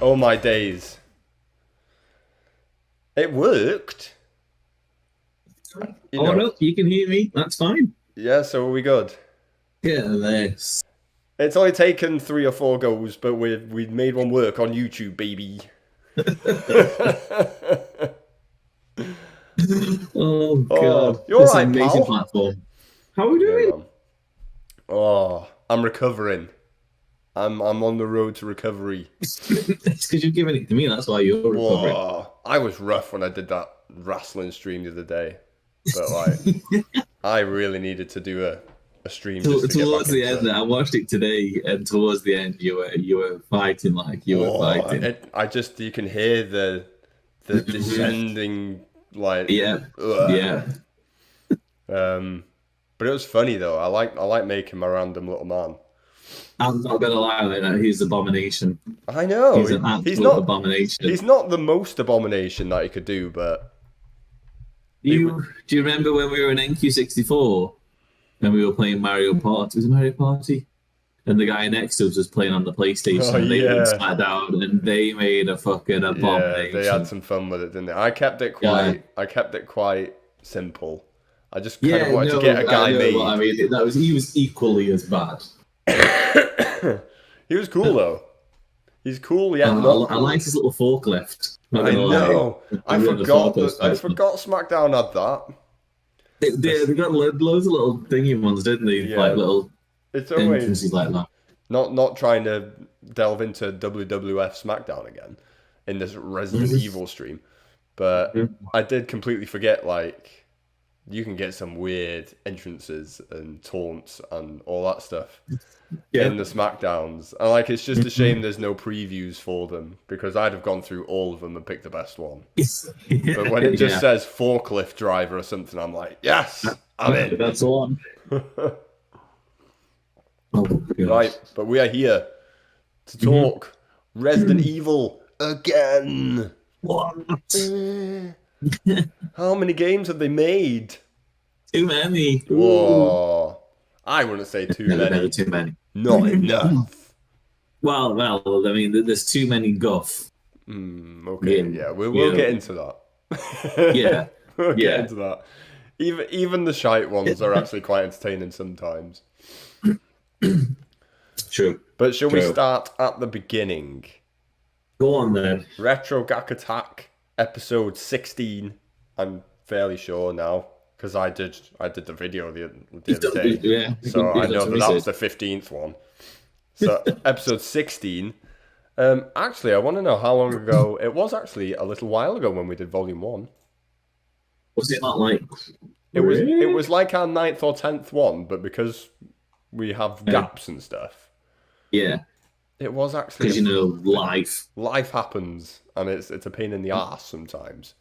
Oh my days. It worked. Oh no, you can hear me. That's fine. Yeah, so are we good? Yeah, this. It's only taken 3 or 4 goes, but we made one work on YouTube, baby. Oh God, Oh, you this alright, amazing pal? platform. How are we Yeah, doing? man. Oh, I'm recovering. I'm on the road to recovery. It's because you've given it to me. That's why you're recovering. Whoa, I was rough when I did that wrestling stream the other day, but like, I really needed to do a stream just to get back Towards the into end, it. I watched it today, and towards the end, you were fighting like you were Whoa, fighting. you can hear the descending like, Yeah, ugh. yeah. But it was funny though. I like making my random little man. I'm not gonna lie, like, he's abomination. I know He's an he's absolute not abomination. he's not the most abomination that he could do, but he would. Do you remember when we were in NQ64 and we were playing Mario Party? Was it Mario Party? And the guy next to us was playing on the PlayStation, Oh and they were in yeah, SmackDown, and they made a fucking yeah. They had abomination. some fun with it, didn't they? Yeah, I kept it quite simple. I just kind of yeah, wanted to get no, a I guy know what I made. mean. He was equally as bad. He was cool though. He's cool yet not I liked cool. his little forklift. Not I gonna lie, know. I really the forklift. I forgot SmackDown had that. They got loads of little thingy ones, didn't they? Yeah. Like little It's always entrances like that. not trying to delve into WWF SmackDown again in this Resident Evil stream, but I did completely forget like you can get some weird entrances and taunts and all that stuff in the SmackDowns. And like it's just a shame there's no previews for them because I'd have gone through all of them and picked the best one. But when it just says forklift driver or something, I'm like, yes, I'm in. That's the one. Oh, Right, but we are here to talk Resident Evil again. What? How many games have they made? Too many. Whoa. I wouldn't say too Never many. too many. Not enough. Well, I mean, there's too many guff. Okay, yeah, we'll get into that. Yeah. We'll get Yeah. into that. Even the shite ones are actually quite entertaining sometimes. True. But shall we True. start at the beginning? Go on then. Retro Gak Attack, episode 16. I'm fairly sure now because I did the video the other day, Yeah. so I know that was the 15th one. So episode 16. Actually, I want to know how long ago it was. Actually, a little while ago when we did volume 1. Was it not like? It was like our 9th or 10th one, but because we have gaps and stuff, Yeah. it was actually Because life. life happens and it's a pain in the arse sometimes.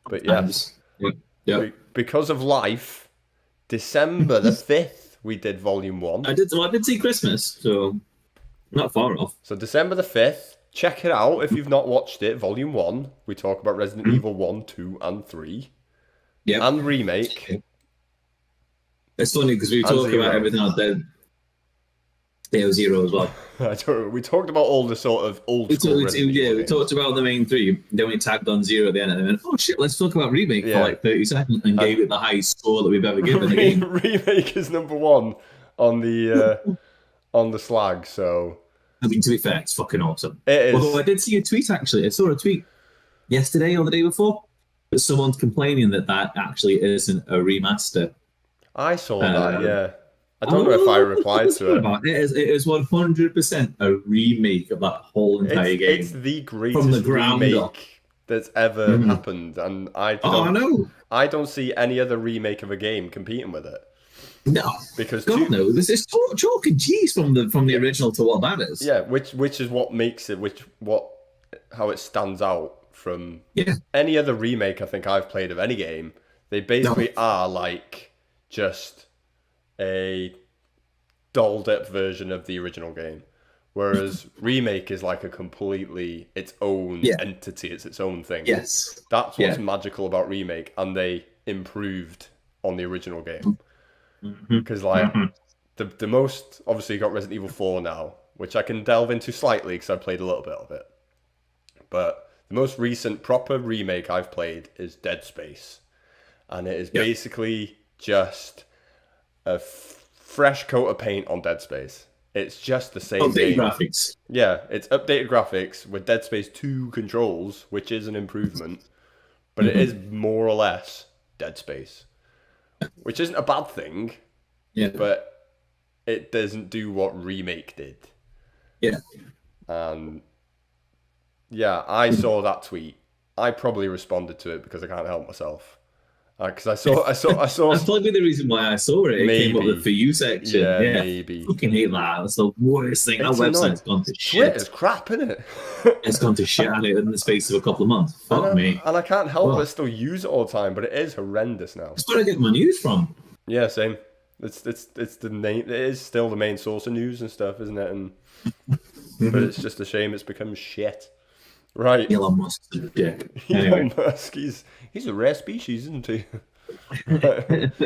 But yes. Yeah. Because of life, December the 5th, we did volume 1. I did see Christmas, so not far off. So December the 5th, check it out if you've not watched it. Volume 1, we talk about Resident Evil 1, 2, and 3. Yeah. And Remake. It's funny because we talk Zero. about everything out there. Day Zero as well. We talked about all the sort of old school Resident Evil We games. talked about the main three. Then we tagged on Zero at the end, and then went, "Oh shit, let's talk about Remake Yeah. for like 30 seconds," and gave it the highest score that we've ever given the game. Remake is number 1 on the slag, so I mean, to be fair, it's fucking awesome. it is. Although I did see a tweet actually. I saw a tweet yesterday or the day before, but someone's complaining that actually isn't a remaster. I saw that, yeah. I don't know if I replied to it. It is 100% a remake of that whole entire game. It's the greatest From the ground remake up. that's ever happened, and I know. don't see any other remake of a game competing with it. No, Because God no. This is chalk and cheese from the original to what that is. yeah, which is what makes it how it stands out from Yeah. any other remake I think I've played of any game. They basically are like just a dolled up version of the original game. Whereas remake is like a completely its own entity, it's its own thing. Yes. That's what's magical about remake, and they improved on the original game. Because the most, obviously you got Resident Evil 4 now, which I can delve into slightly because I played a little bit of it. but the most recent proper remake I've played is Dead Space. And it is basically just a fresh coat of paint on Dead Space. It's just the same Updated game. graphics. Yeah, it's updated graphics with Dead Space 2 controls, which is an improvement. But it is more or less Dead Space. Which isn't a bad thing. Yeah. But it doesn't do what Remake did. Yeah. Yeah, I saw that tweet. I probably responded to it because I can't help myself. Because I saw. That's probably the reason why I saw it. It came up with the For You section. Yeah, maybe. I fucking hate that. That's the worst thing. That website's gone to shit. Twitter's crap, isn't it? It's gone to shit on it in the space of a couple of months. Fuck me. And I can't help but still use it all the time, but it is horrendous now. That's where I get my news from. Yeah, same. It's the main. It is still the main source of news and stuff, isn't it? And but it's just a shame it's become shit. Right. Elon Musk's a dick. Elon Musk, he's a rare species, isn't he?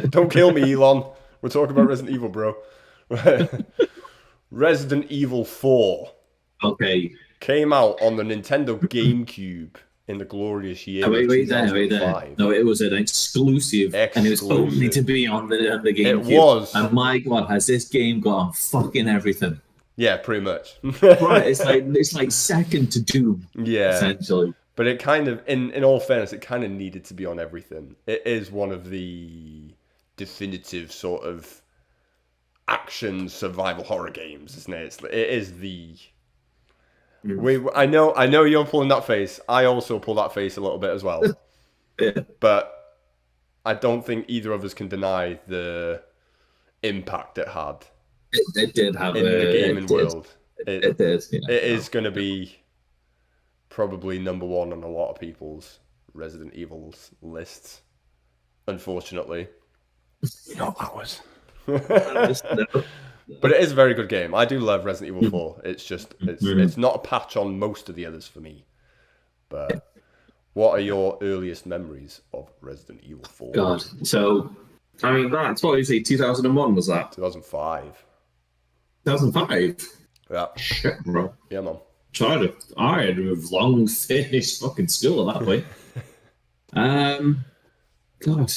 Don't kill me, Elon. We're talking about Resident Evil, bro. Resident Evil 4. Okay. Came out on the Nintendo GameCube in the glorious year. Wait there. No, it was an exclusive, and it was only to be on the GameCube. It was. And my God, has this game got on fucking everything? Yeah, pretty much. Right, it's like second to Doom. Yeah, essentially. But it kind of, in all fairness, it kind of needed to be on everything. It is one of the definitive sort of action survival horror games, isn't it? It is the. I know you're pulling that face. I also pull that face a little bit as well. Yeah. But I don't think either of us can deny the impact it had. It did have in the gaming world. It did. Yeah. It is going to be probably number one on a lot of people's Resident Evil's lists. Unfortunately, not ours. But it is a very good game. I do love Resident Evil 4. It's just it's not a patch on most of the others for me. But what are your earliest memories of Resident Evil 4? God, so I mean that's what you say. 2001 was that? 2005. 2005. Yeah. Shit, bro. Yeah, man. I had long finished fucking school at that point. God,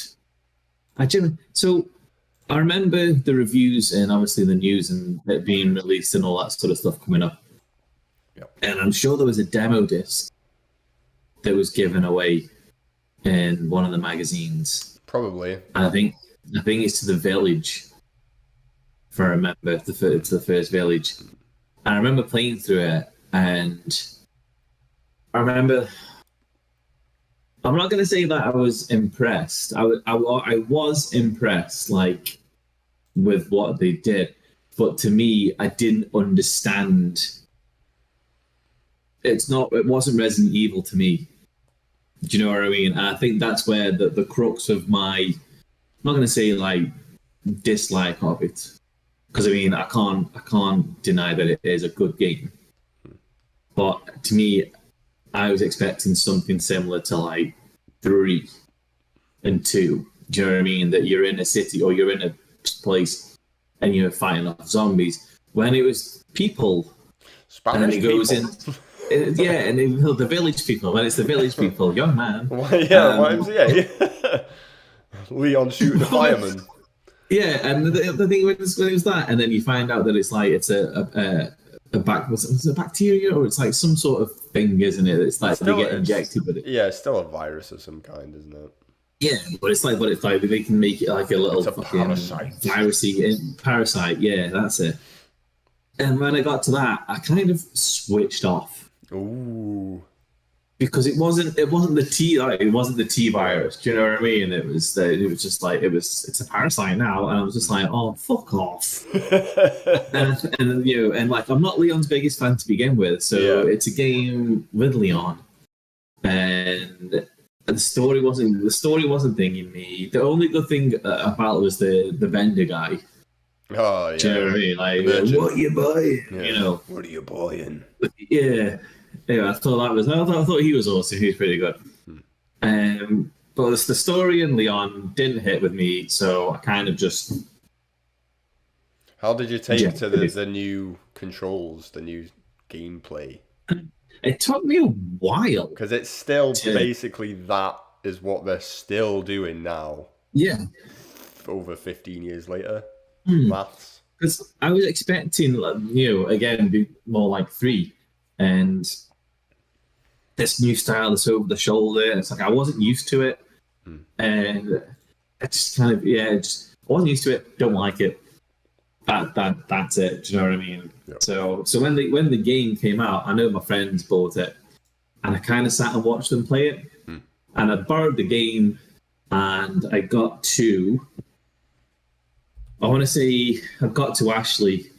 I remember the reviews and obviously the news and it being released and all that sort of stuff coming up. Yep. And I'm sure there was a demo disc that was given away in one of the magazines. Probably. And I think it's to the Village. If I remember, it's the first Village. And I remember playing through it, and I remember. I'm not going to say that I was impressed. I was impressed, like, with what they did, but to me, I didn't understand. It wasn't Resident Evil to me. Do you know what I mean? And I think that's where the crux of my, I'm not going to say like dislike of it, because I mean I can't deny that it is a good game, but to me, I was expecting something similar to like 3 and 2. Do you know what I mean? That you're in a city or you're in a place and you're fighting off zombies. When it was people, Spanish and then it goes people. and the village people. When it's the village people, young man. Leon shooting a fireman. Yeah, and the thing when it was that, and then you find out that it's like it's a was it a bacteria or it's like some sort of thing, isn't it? It's like they get injected with it. Yeah, it's still a virus of some kind, isn't it? Yeah, but it's like they can make it like a little parasite. Yeah, that's it. And when I got to that, I kind of switched off. Ooh. Because it wasn't the T virus. Do you know what I mean? It was just like it's a parasite now, and I was just like, oh, fuck off. and like I'm not Leon's biggest fan to begin with, so it's a game with Leon, and the story wasn't thinking me. The only good thing about it was the vendor guy. Oh yeah. Do you know what I mean? Like, what are you buying? Yeah. You know, what are you buying? Yeah. Yeah, I thought he was awesome. He was pretty good. But the story in Leon didn't hit with me, so I kind of just. How did you take to the new controls, the new gameplay? It took me a while because it's still to, basically that is what they're still doing now, yeah. over 15 years later. Hmm. Maths. Because I was expecting, like, again, be more like 3, and this new style, this over the shoulder. And it's like I wasn't used to it, and I just kind of I wasn't used to it. Don't like it. That's it. Do you know what I mean? Yep. So when the game came out, I know my friends bought it, and I kind of sat and watched them play it, and I borrowed the game, and I got to. I want to say I got to Ashley,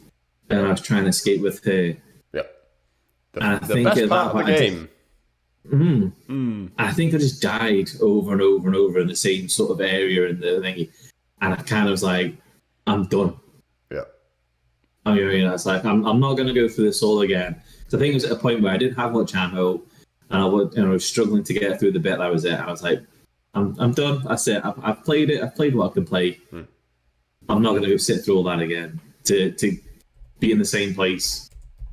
and I was trying to skate with her. Yep. The best part of the game. I think I just died over and over and over in the same sort of area in the thingy, and I kind of was like, I'm done. Yeah. I mean, it's like I'm not going to go through this all again. So I think it was at a point where I didn't have much ammo, and I was struggling to get through the bit that was it. I was like, I'm done. That's it. I've played it. I've played what I can play. I'm not going to go sit through all that again to be in the same place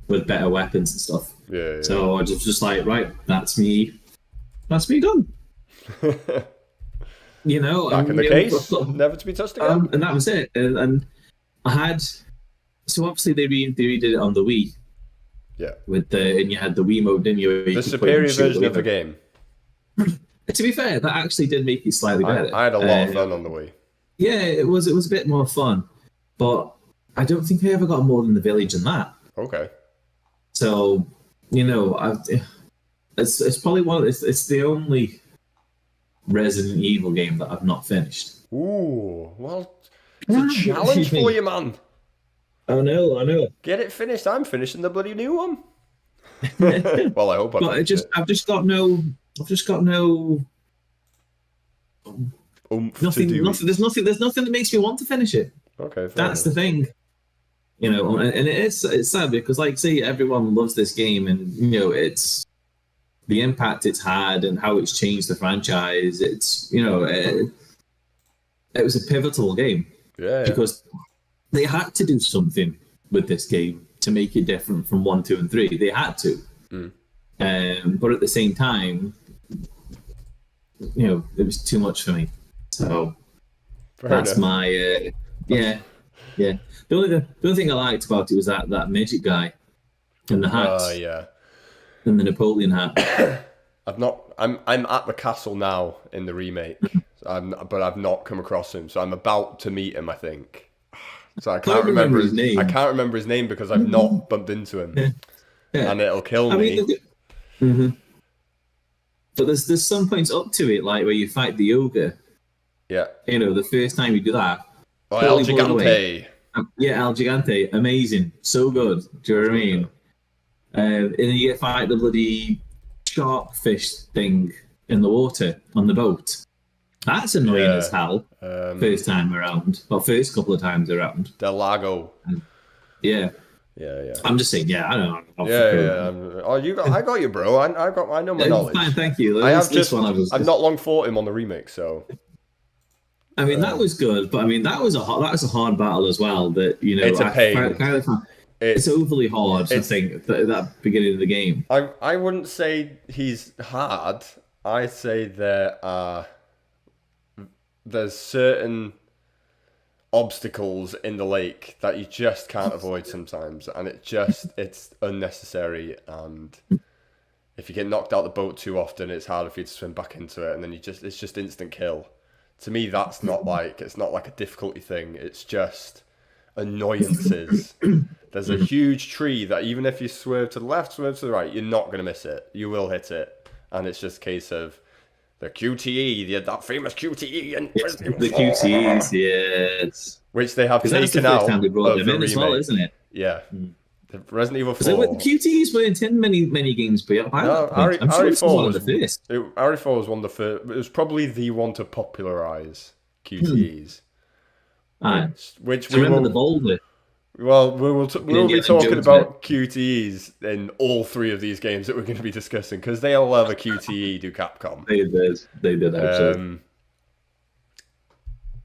with better weapons and stuff. Yeah. So I just like, right, that's me done. Back in the case, never to be touched again. And that was it. And I had, so obviously they redid it on the Wii. Yeah. And you had the Wii mode, didn't you? The superior version of the game. To be fair, that actually did make it slightly better. I had a lot of fun on the Wii. Yeah, it was a bit more fun, but I don't think I ever got more than the village in that. Okay. So, it's probably it's the only Resident Evil game that I've not finished. Ooh, well, it's a challenge for you, man. I know. Get it finished. I'm finishing the bloody new one. Well, I hope I. But I've just got no. Nothing. There's nothing that makes me want to finish it. Okay, that's the thing. And it's sad because, like, say, everyone loves this game, and it's the impact it's had and how it's changed the franchise. It's it was a pivotal game. Yeah. Because they had to do something with this game to make it different from 1, 2, and 3. They had to. But at the same time, it was too much for me. So that's my yeah. The only thing I liked about it was that midget guy and the hat. Yeah. And the Napoleon hat. I'm at the castle now in the remake, but I've not come across him. So I'm about to meet him, I think. So I can't remember his name. I can't remember his name because I've not bumped into him, and it'll kill me. But there's some points up to it, like where you fight the ogre. Yeah. The first time you do that. Oh, El Gigante. Yeah, El Gigante. Amazing. So good. Do you know what I mean? And then you get fight the bloody shark fish thing in the water on the boat. That's annoying as hell. First time around. Well, first couple of times around. Del Lago. Yeah. Yeah. I'm just saying, I don't know. Yeah. I got you, bro. I know my knowledge. Fine, thank you. I've not long fought him on the remake, so. I mean, that was good, but I mean, that was a hard battle as well. That it's a pain. It's overly hard. I think at that beginning of the game. I wouldn't say he's hard. I say there's certain obstacles in the lake that you just can't avoid sometimes, and it's unnecessary. And if you get knocked out the boat too often, it's harder for you to swim back into it, and then it's just instant kill. To me, it's not like a difficulty thing. It's just annoyances. There's a huge tree that even if you swerve to the left, swerve to the right, you're not going to miss it. You will hit it. And it's just a case of the QTE, that famous QTE. And the QTEs, yes. Which they have taken out of the remake. As well, isn't it? Yeah. The Resident Evil 4. So the QTEs weren't in many games, but I'm sure it's one of the first. RE4 was one of the first. It was probably the one to popularise QTEs. Which we remember the boulder. Well, we'll be talking about QTEs in all 3 of these games that we're going to be discussing, because they all have a QTE do Capcom. They did actually.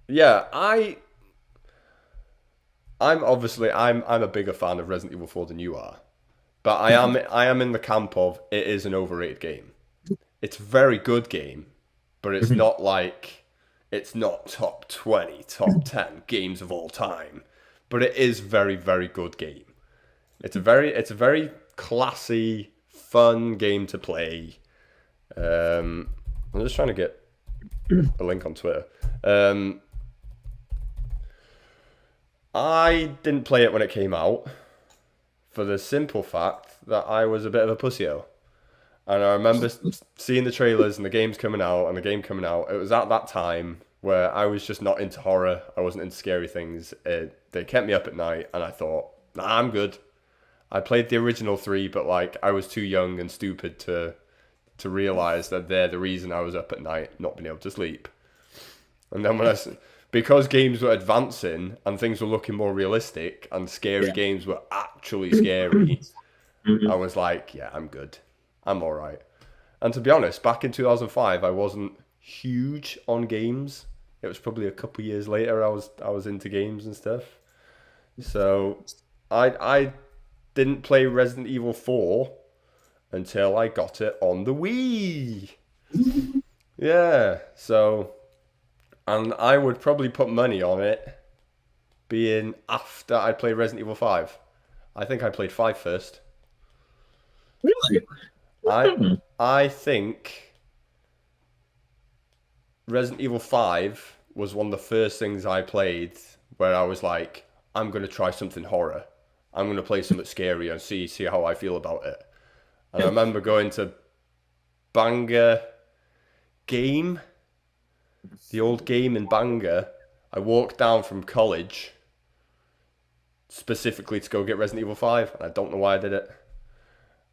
Yeah, I'm a bigger fan of Resident Evil 4 than you are, But I am in the camp of it is an overrated game. It's a very good game, but it's not like it's not top 20, top 10 games of all time. But it is very, very good game. It's a very classy, fun game to play. I'm just trying to get a link on Twitter. I didn't play it when it came out for the simple fact that I was a bit of a pussyo. And I remember seeing the trailers and the games coming out and the game coming out. It was at that time where I was just not into horror. I wasn't into scary things. They kept me up at night, and I thought, nah, I'm good. I played the original 3, but like I was too young and stupid to realize that they're the reason I was up at night, not being able to sleep. And then because games were advancing and things were looking more realistic and scary games were actually scary, I was like, yeah, I'm good. I'm all right. And to be honest, back in 2005, I wasn't huge on games. It was probably a couple years later I was into games and stuff. So I didn't play Resident Evil 4 until I got it on the Wii. Yeah, so, and I would probably put money on it being after I played Resident Evil 5. I think I played 5 first. Really? I think Resident Evil 5 was one of the first things I played where I was like, I'm going to try something horror. I'm going to play something scary and see how I feel about it. And I remember going to Bangor Game, the old game in Bangor. I walked down from college specifically to go get Resident Evil 5, and I don't know why I did it.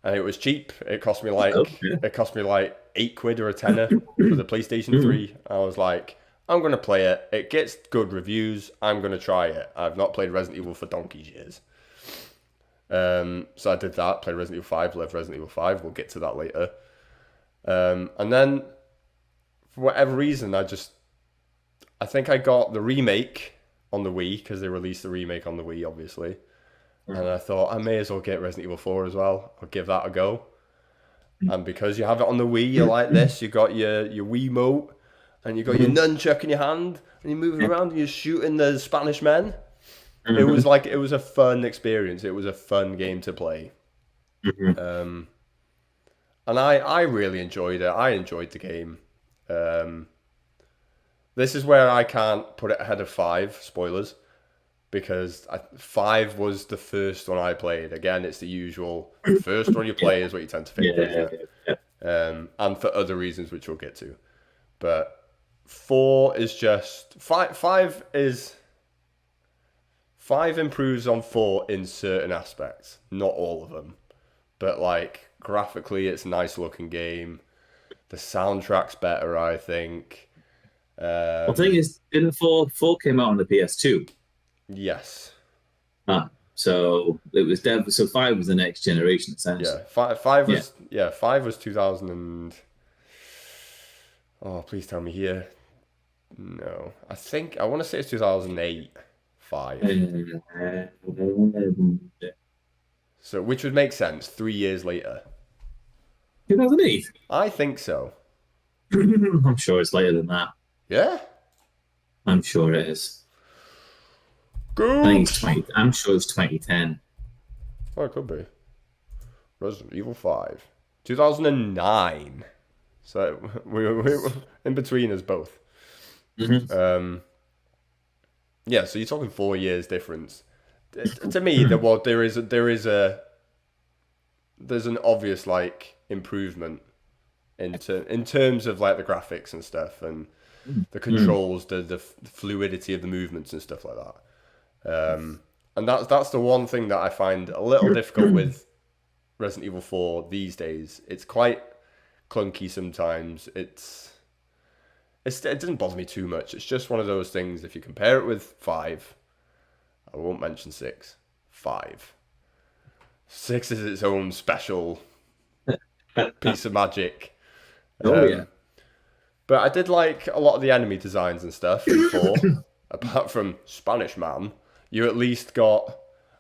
And it was cheap. It cost me like £8 or a tenner for the PlayStation 3. I was like, I'm gonna play it. It gets good reviews. I'm gonna try it. I've not played Resident Evil for donkey's years. So I did that. Played Resident Evil 5. Loved Resident Evil 5. We'll get to that later. And then for whatever reason, I think I got the remake on the Wii because they released the remake on the Wii, obviously. And I thought I may as well get Resident Evil 4 as well. I'll give that a go. And because you have it on the Wii, you're like this. You got your Wiimote, and you got your nunchuck in your hand, and you're moving around, and you're shooting the Spanish men. It was a fun experience. It was a fun game to play. And I really enjoyed it. I enjoyed the game. This is where I can't put it ahead of 5, spoilers, because 5 was the first one I played. Again, it's the usual. The first one you play is what you tend to think. And for other reasons, which we'll get to. But 4 is just... 5 improves on 4 in certain aspects. Not all of them. But like, graphically, it's a nice looking game. The soundtrack's better, I think. Well, the thing is, didn't 4 came out on the PS2? Yes. So it was so 5 was the next generation, essentially. Yeah, 5 was 2000 and... Oh, please tell me here. No, I want to say it's 2008. 5. So, which would make sense 3 years later. 2008? I think so. I'm sure it's later than that. Yeah? I'm sure it is. Good. I think it's I'm sure it's 2010. Oh, it could be. Resident Evil 5. 2009. So, we're in between us both. Yeah, so you're talking 4 years difference. To me, there's an obvious like improvement in terms of like the graphics and stuff and the controls, the fluidity of the movements and stuff like that. And that's the one thing that I find a little difficult with Resident Evil 4 these days. It's quite clunky sometimes. It doesn't bother me too much. It's just one of those things. If you compare it with 5, I won't mention 6. 5. 6 is its own special piece of magic. Yeah. But I did like a lot of the enemy designs and stuff in 4. Apart from Spanish Man, you at least got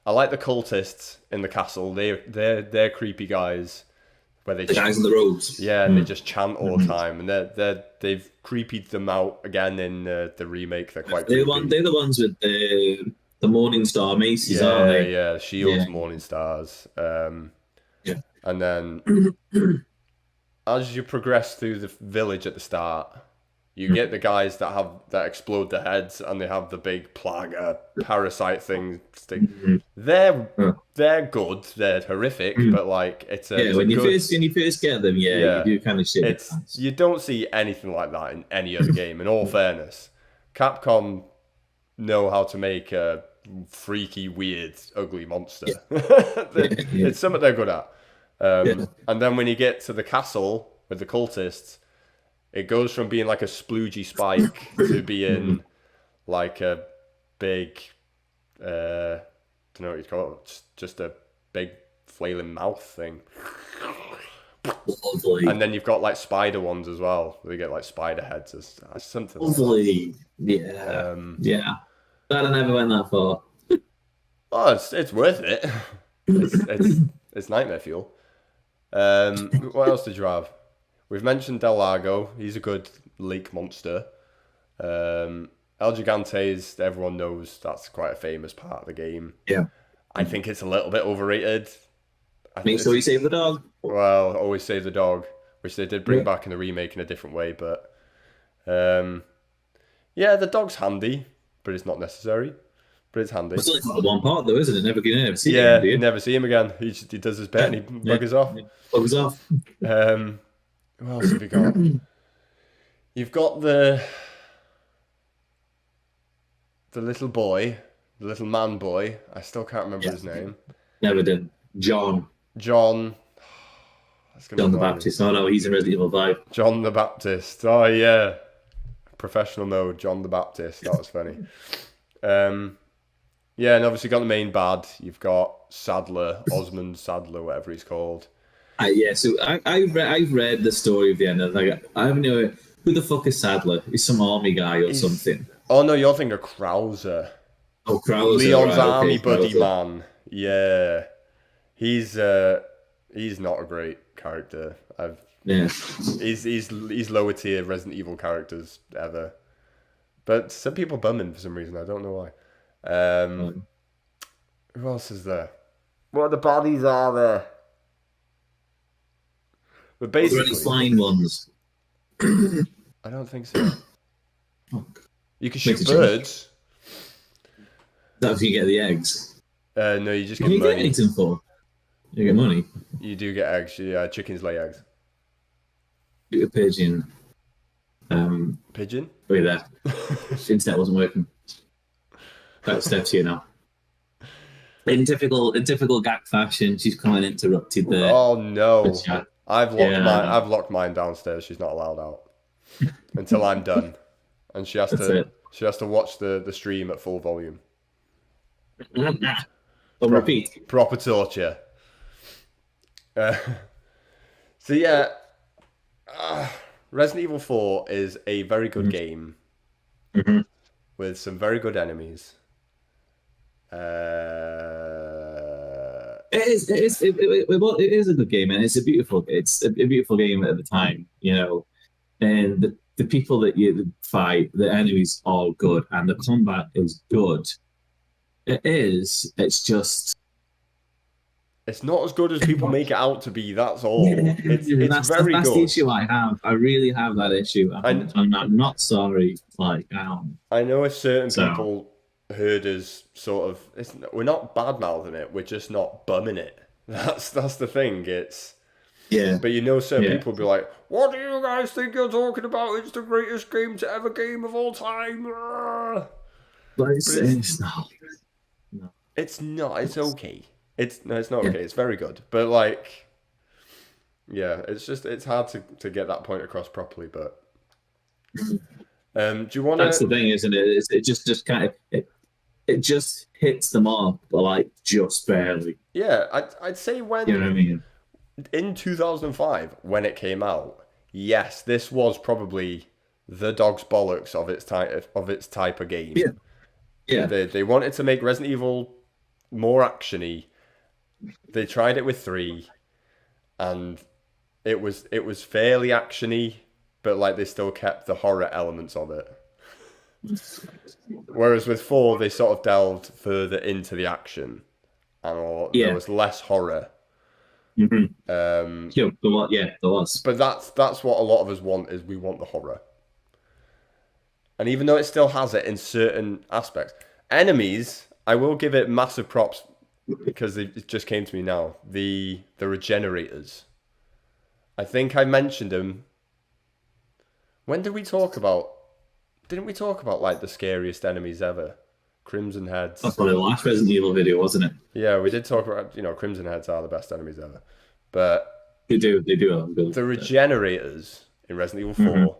I like the cultists in the castle. They're creepy guys. Where they The guys in the robes. yeah, and they just chant all the time, and they've creepied them out again in the remake. They're quite creepy. They're the ones with the Morning Star Maces, Yeah, aren't they? yeah, shields, Yeah. morning stars. Yeah. And then as you progress through the village at the start, you get the guys that explode their heads, and they have the big plaga parasite thing. They're good. They're horrific, but like it's a Yeah, it's when a you good, first get them, Yeah. you do kind of shit. your it's pants. you don't see anything like that in any other game. In all fairness, Capcom know how to make a freaky, weird, ugly monster. It's something they're good at. And then when you get to the castle with the cultists, it goes from being like a sploogey spike to being like a big, don't know what you'd call it, just a big flailing mouth thing. Lovely. And then you've got like spider ones as well. They get like spider heads or something like that. Lovely. Yeah. Yeah. Glad I never went that far. Oh, it's worth it. It's nightmare fuel. What else did you have? We've mentioned Del Lago. He's a good lake monster. El Gigante's, everyone knows that's quite a famous part of the game. Yeah. I think it's a little bit overrated. Make sure you save the dog. Well, always save the dog, which they did bring back in the remake in a different way. But yeah, the dog's handy, but it's not necessary. But it's handy. It's only for one part though, isn't it? You never see Yeah, him, do you you? never see him again. He does his bit and he buggers off. Buggers off. What else have you got? You've got the little boy, the little man boy. I still can't remember his name. Never did. John. John. That's gonna John the annoy me. Baptist. Oh no, he's in Resident Evil 5. John the Baptist. Oh yeah. Professional mode, John the Baptist. That was funny. Yeah, and obviously got the main bad. You've got Sadler, Osmond Sadler, whatever he's called. Yeah, so I've read the story of the end. I have no idea who the fuck is Sadler. He's some army guy or something. Oh no, you're thinking of Krauser. Oh, Krauser. Leon's right, army okay, buddy Krauser. man. Yeah. He's not a great character. Yeah. He's lower tier Resident Evil characters ever. But some people bum him for some reason. I don't know why. Who else is there? What other bodies are there? But Are there any basically, flying ones? I don't think so. Fuck. You can Makes shoot a change. birds. That's if you get the eggs. No, you just What get do you get money. eggs in for? You get money. You do get eggs. Yeah, chickens lay eggs. Shoot a pigeon. Pigeon? Wait there. The internet wasn't working. That steps here now. In typical GAC fashion, she's come and interrupted the. Oh no! the chat. I've Yeah. locked mine downstairs. She's not allowed out until I'm done, and she has That's to it. watch the stream at full volume. On repeat. Proper torture. So yeah, Resident Evil 4 is a very good game Mhm. with some very good enemies. It is a good game, and it's a beautiful game at the time, you know. And the people that you fight, the enemies are good, and the combat is good. It is. It's just It's not as good as people make it out to be. That's all. It's that's very the good. issue I have. I really have that issue. I'm not sorry. Like I know if certain So- people heard us sort of, we're not bad mouthing it. We're just not bumming it. That's the thing. yeah. But you know, certain Yeah. people will be like, "What do you guys think you're talking about? It's the greatest game to ever game of all time." But it's not. It's not. It's okay. It's not Yeah. okay. It's very good. But like, yeah, it's hard to get that point across properly. But do you want That's the to? thing, isn't it? It just kind of it just hits the mark, but like just barely. Yeah, I'd say when You know what I mean? in 2005 when it came out, yes, this was probably the dog's bollocks of its type of game. Yeah. Yeah. They wanted to make Resident Evil more actiony. They tried it with 3, and it was fairly actiony, but like they still kept the horror elements of it. Whereas with 4, they sort of delved further into the action, and there was less horror. There was. But that's what a lot of us want, is we want the horror. And even though it still has it in certain aspects, enemies, I will give it massive props because it just came to me now. The regenerators. I think I mentioned them. When did we talk about? Didn't we talk about like the scariest enemies ever? Crimson Heads. That's probably the last Resident Evil video, wasn't it? Yeah, we did talk about, Crimson Heads are the best enemies ever. But they do. The regenerators in Resident Evil 4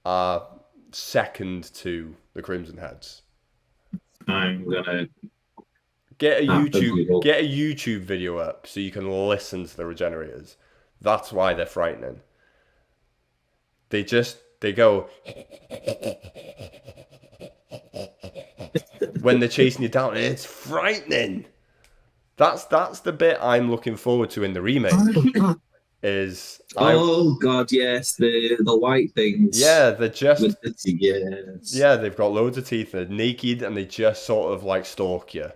are second to the Crimson Heads. I'm gonna get a YouTube video up so you can listen to the regenerators. That's why they're frightening. They go when they're chasing you down. It's frightening. That's the bit I'm looking forward to in the remake. God, yes, the white things. Yeah, they're just yes. Yeah, they've got loads of teeth. They're naked and they just sort of like stalk you,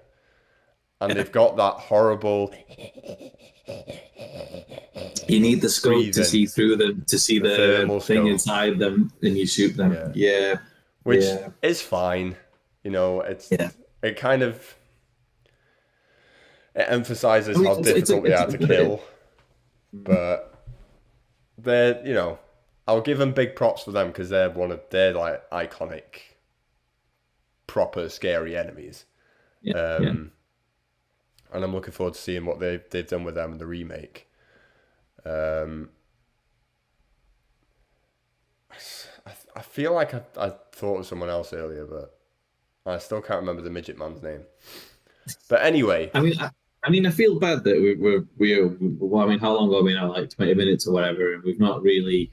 and they've got that horrible. You need the scope breathing. To see through them, to see the thing scope. Inside them, and you shoot them. Yeah. Which is fine. It kind of it emphasizes how difficult they are to kill. But they're, I'll give them big props for them because they're like iconic, proper scary enemies. And I'm looking forward to seeing what they've done with them in the remake. I feel like I thought of someone else earlier, but I still can't remember the midget man's name. But anyway, I mean, I feel bad that we're how long ago? Like 20 minutes or whatever, and we've not really.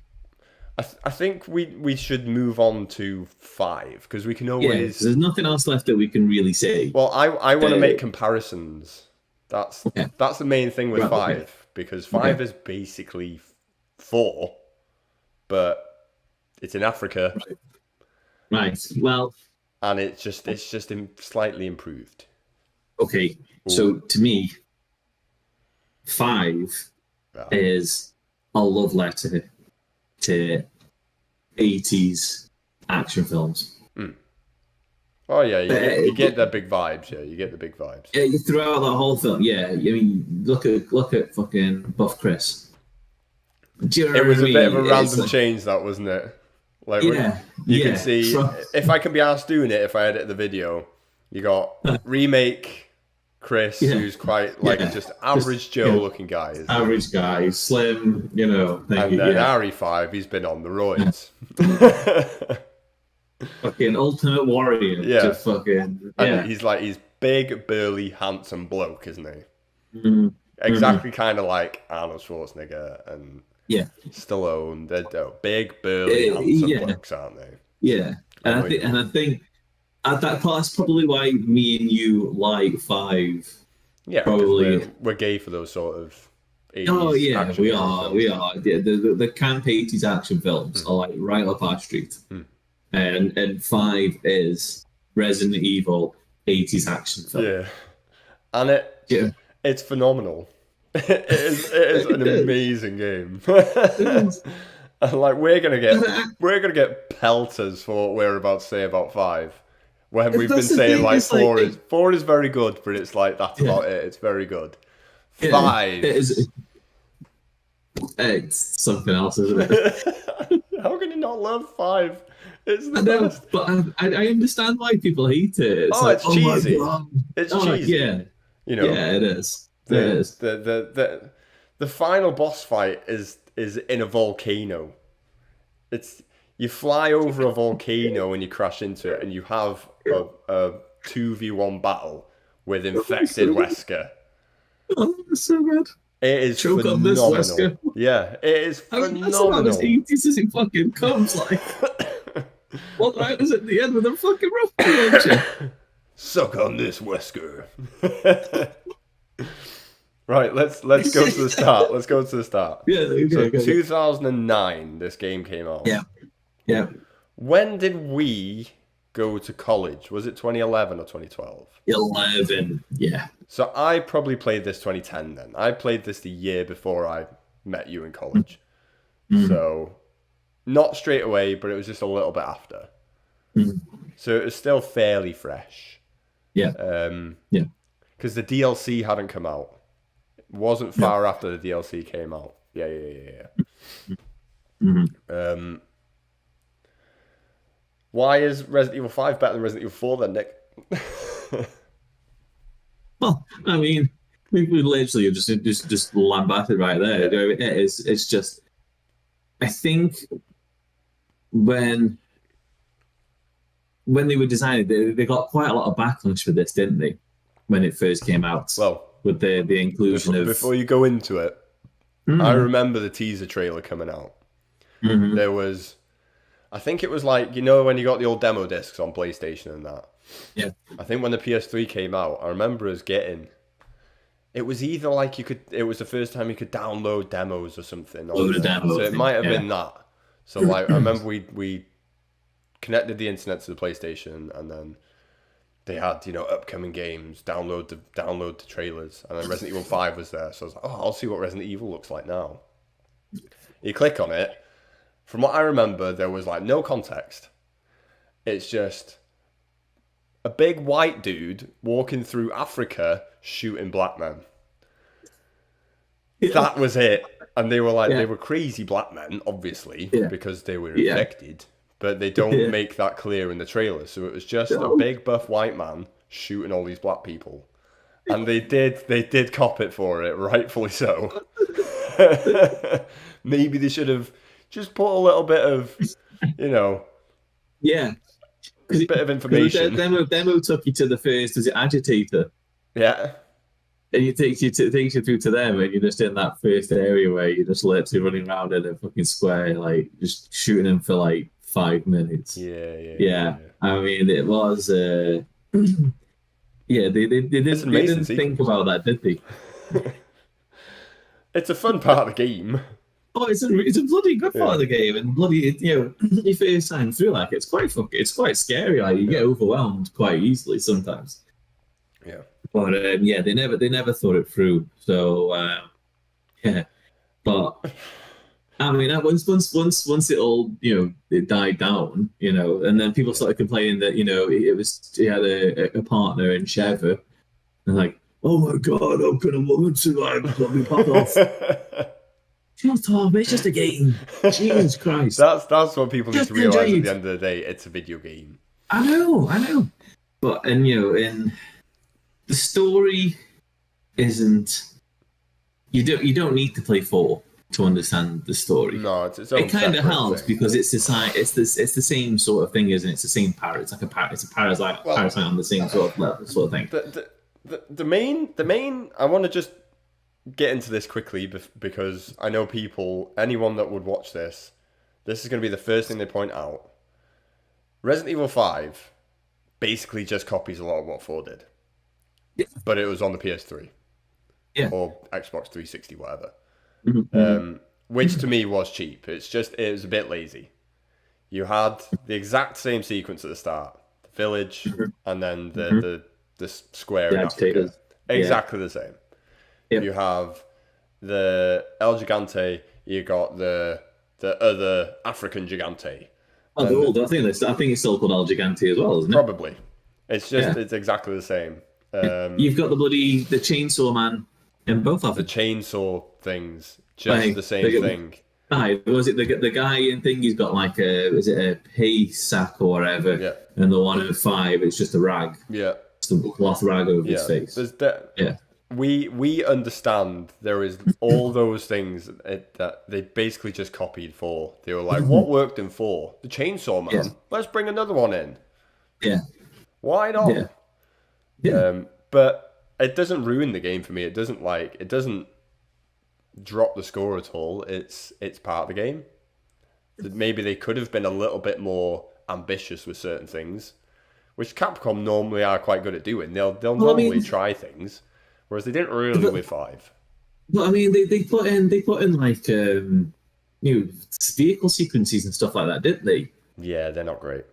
I think we should move on to 5 because we can always. There's nothing else left that we can really say. Well, I want to make comparisons. That's the main thing with 5 because 5 is basically 4, but it's in Africa. Right. Well. And it's just slightly improved. Okay. So to me, 5 is a love letter to 80s action films. Oh yeah, you get the big vibes. Yeah, you get the big vibes. Yeah, throughout the whole film. Yeah, I mean, look at fucking Buff Chris. It was a bit of a random change, that wasn't it? Like you can see if I can be asked doing it. If I edit the video, you got remake. Chris, who's quite like just average Joe looking guy. Average guy, slim, And then RE5, he's been on the roids. Fucking ultimate warrior. Yeah. And he's big, burly, handsome bloke, isn't he? Mm-hmm. Exactly kind of like Arnold Schwarzenegger and Stallone. They're big, burly, handsome blokes, aren't they? Yeah. And I think that's probably why me and you like 5. Yeah, probably we're gay for those sort of 80s action films. We are. The camp 80s action films are like right up our street. And 5 is Resident Evil 80s action film. Yeah, and it's phenomenal. It is an amazing game. And like we're gonna get pelters for what we're about to say about 5. When we've been saying like 4 is very good, but it's like that's about it. It's very good. 5 it's something else, isn't it? How can you not love 5? It's the best. But I understand why people hate it. It's cheesy. It's cheesy. Yeah, it is. The final boss fight is in a volcano. You fly over a volcano and you crash into it, and you have a 2v1 battle with infected Wesker. Oh, that's so good. It is phenomenal. Yeah, it is phenomenal. That's about as 80s as it fucking comes, like. What happens at the end with a fucking rocket launcher? Suck on this, Wesker. Right, let's go to the start. Let's go to the start. Yeah, okay, So okay. 2009, this game came out. Yeah. Yeah. When did we go to college? Was it 2011 or 2012? 11. Yeah. So I probably played this 2010 then. I played this the year before I met you in college. Mm. So not straight away, but it was just a little bit after. Mm. So it was still fairly fresh. Yeah. Yeah. Because the DLC hadn't come out. It wasn't far after the DLC came out. Yeah. Mm-hmm. Why is Resident Evil 5 better than Resident Evil 4 then, Nick? Well, I mean, we literally just lambasted right there. Yeah. It's just, I think when they were designing, they got quite a lot of backlash for this, didn't they? When it first came out, Well, with the inclusion of. Before you go into it, I remember the teaser trailer coming out. Mm-hmm. There was, I think it was like, you know, when you got the old demo discs on PlayStation and that. Yeah. I think when the PS3 came out, I remember us getting. It was either like it was the first time you could download demos or something. Load of demos, so it might have been that. So like, I remember we connected the internet to the PlayStation, and then they had, you know, upcoming games, download the trailers, and then Resident Evil 5 was there. So I was like, oh, I'll see what Resident Evil looks like now. You click on it. From what I remember, there was like no context. It's just a big white dude walking through Africa shooting black men. Yeah. That was it. And they were like, they were crazy black men, obviously, because they were infected. But they don't make that clear in the trailer. So it was just a big buff white man shooting all these black people. And they did cop it for it, rightfully so. Maybe they should have just put a little bit of, you know, a bit of information. Demo took you to the first, was it Agitator? Yeah. And it takes you through to them, and you're just in that first area where you're just literally running around in a fucking square, like just shooting them for like 5 minutes. Yeah. I mean, it was. They didn't think about that, did they? It's a fun part of the game. Oh, it's a bloody good part of the game, and bloody, you know, your first time through, like it's quite scary. Like you get overwhelmed quite easily sometimes. Yeah. But they never thought it through. So but I mean, once it all, you know, it died down, you know, and then people started complaining that, you know, he had a partner in Sheva, and like, oh my god, how can a woman survive? Got me pop off. Shut up! It's just a game. Jesus Christ. That's what people need to realize at the end of the day. It's a video game. I know. But and the story isn't. You don't need to play 4 to understand the story. No, it's it kind of helps because it's the same sort of thing, isn't it? It's the same parrot. It's like it's a parasite on the same sort of level, sort of thing. The main. I want to just get into this quickly because I know anyone that would watch this is going to be the first thing they point out. Resident Evil 5 basically just copies a lot of what 4 did. Yeah. But it was on the PS3. Yeah. Or Xbox 360, whatever. Mm-hmm. Which to me was cheap. It was a bit lazy. You had the exact same sequence at the start. The village, and then the square in Africa. Exactly the same. Yep. You have the El Gigante, you got the other African Gigante. Oh, they're all, I think it's still called El Gigante as well, isn't it? Probably. It's just it's exactly the same. You've got the Chainsaw Man in both of them. The chainsaw things, just the same thing. Was it the guy in thing? He's got like a hay sack or whatever. Yeah. And the one in 5, it's just a rag. Yeah. It's a cloth rag over his face. We understand there is all those things that they basically just copied 4. They were like, what worked in 4? The Chainsaw Man. Yeah. Let's bring another one in. Yeah. Why not? Yeah. Yeah. But it doesn't ruin the game for me. It doesn't drop the score at all. It's part of the game. Maybe they could have been a little bit more ambitious with certain things. which Capcom normally are quite good at doing. They'll Well, I normally mean, try things, whereas they didn't really but, with 5. but I mean, they put in like vehicle sequences and stuff like that, didn't they? Yeah, they're not great.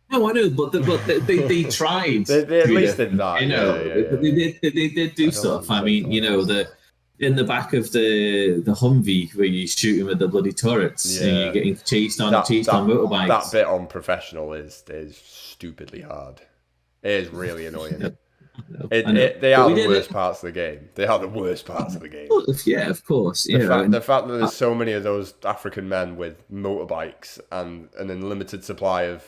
No, I know, but they tried They at doing least it. did that. You Yeah, know, yeah, yeah, they yeah. did do I don't stuff. think I so mean, far. in the back of the Humvee where you shoot him at the bloody turrets and you're Yeah. getting chased on That motorbikes. that bit on professional is stupidly hard. It is really annoying. I know. They But are we the did worst it. parts of the game. They are the worst parts of the game. Well, yeah, of course. The fact that there's so many of those African men with motorbikes and an unlimited supply of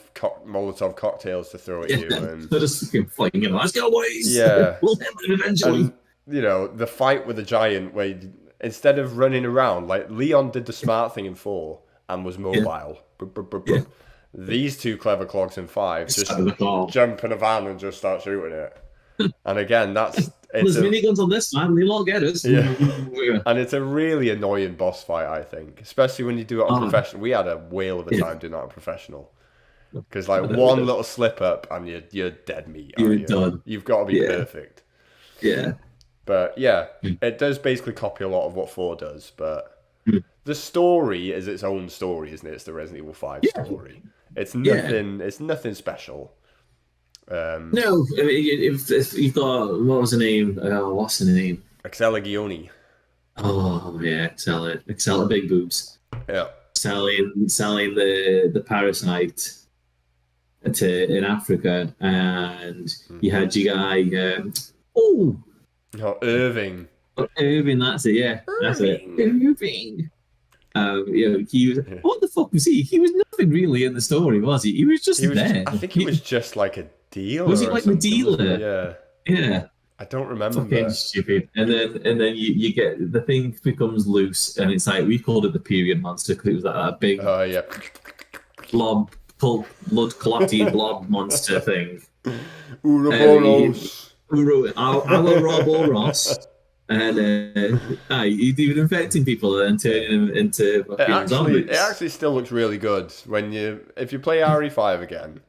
Molotov cocktails to throw at you, and they're just fucking fighting. Let's go, boys. yeah, We'll hit them eventually. and the fight with the giant where instead of running around like Leon did the smart thing in 4 and was mobile. Yeah. These two clever clogs in 5 just Out of the car. jump in a van and just start shooting it. And again, There's it's a, miniguns on this man. They'll all get us. yeah. And it's a really annoying boss fight, I think, especially when you do it on professional. We had a whale of a time doing that on professional, because like one little slip up and you're dead meat. You're You? done. You've got to be perfect. Yeah. But yeah, it does basically copy a lot of what 4 does, but the story is its own story, isn't it? It's the Resident Evil 5 story. It's nothing. It's nothing special. No, if you've got, what was the name? What's the name? Excella Gioni. Oh yeah, Excel big boobs. Yeah. Selling the parasite in Africa, and you had your guy. Irving. Irving, that's it. Yeah, that's it. Irving. He was. What the fuck was he? He was nothing really in the story, was he? He was just there. I think he was just like a dealer. Was he like the dealer? Yeah. Yeah. I don't remember. Fucking stupid. And then you get the thing becomes loose, and it's like we called it the period monster because it was like that big Yeah. blob, blood clotty blob monster thing. Ouroboros. Our Roboros. And he's even infecting people and turning them into fucking zombies. It actually still looks really good if you play RE5 again.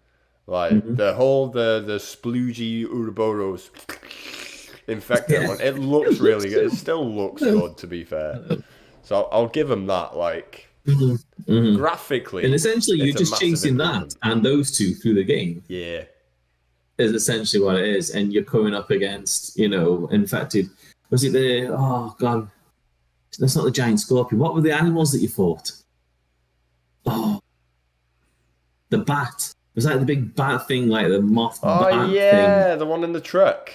Like the whole the sploogey Ouroboros infected one. It looks really good. It still looks good, to be fair. So I'll give them that. Like graphically, and essentially you're just chasing that and those two through the game. Yeah, is essentially what it is, and you're coming up against infected. Was it oh god, that's not the giant scorpion. What were the animals that you fought? Oh, the bat. It was like the big bat thing, like the moth. Oh yeah, thing. The one in the truck.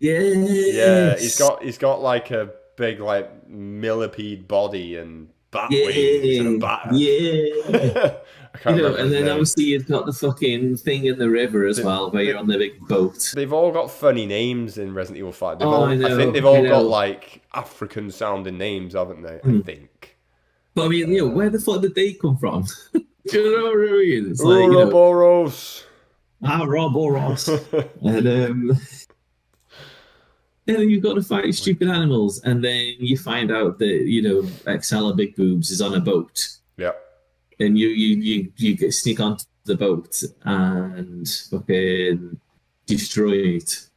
Yeah, he's got like a big like millipede body and bat wings and a bat. Yeah. I can't remember and then name. obviously you've got the fucking thing in the river as well, where you're on the big boat. They've all got funny names in Resident Evil 5. I think they've all got like African sounding names, haven't they? I think. But I mean, where the fuck did they come from? Do you know what I mean? It's like, Ouroboros. Ouroboros. And then you've got to fight stupid animals, and then you find out that Excella Big Boobs is on a boat. Yeah. And you sneak onto the boat and fucking destroy it.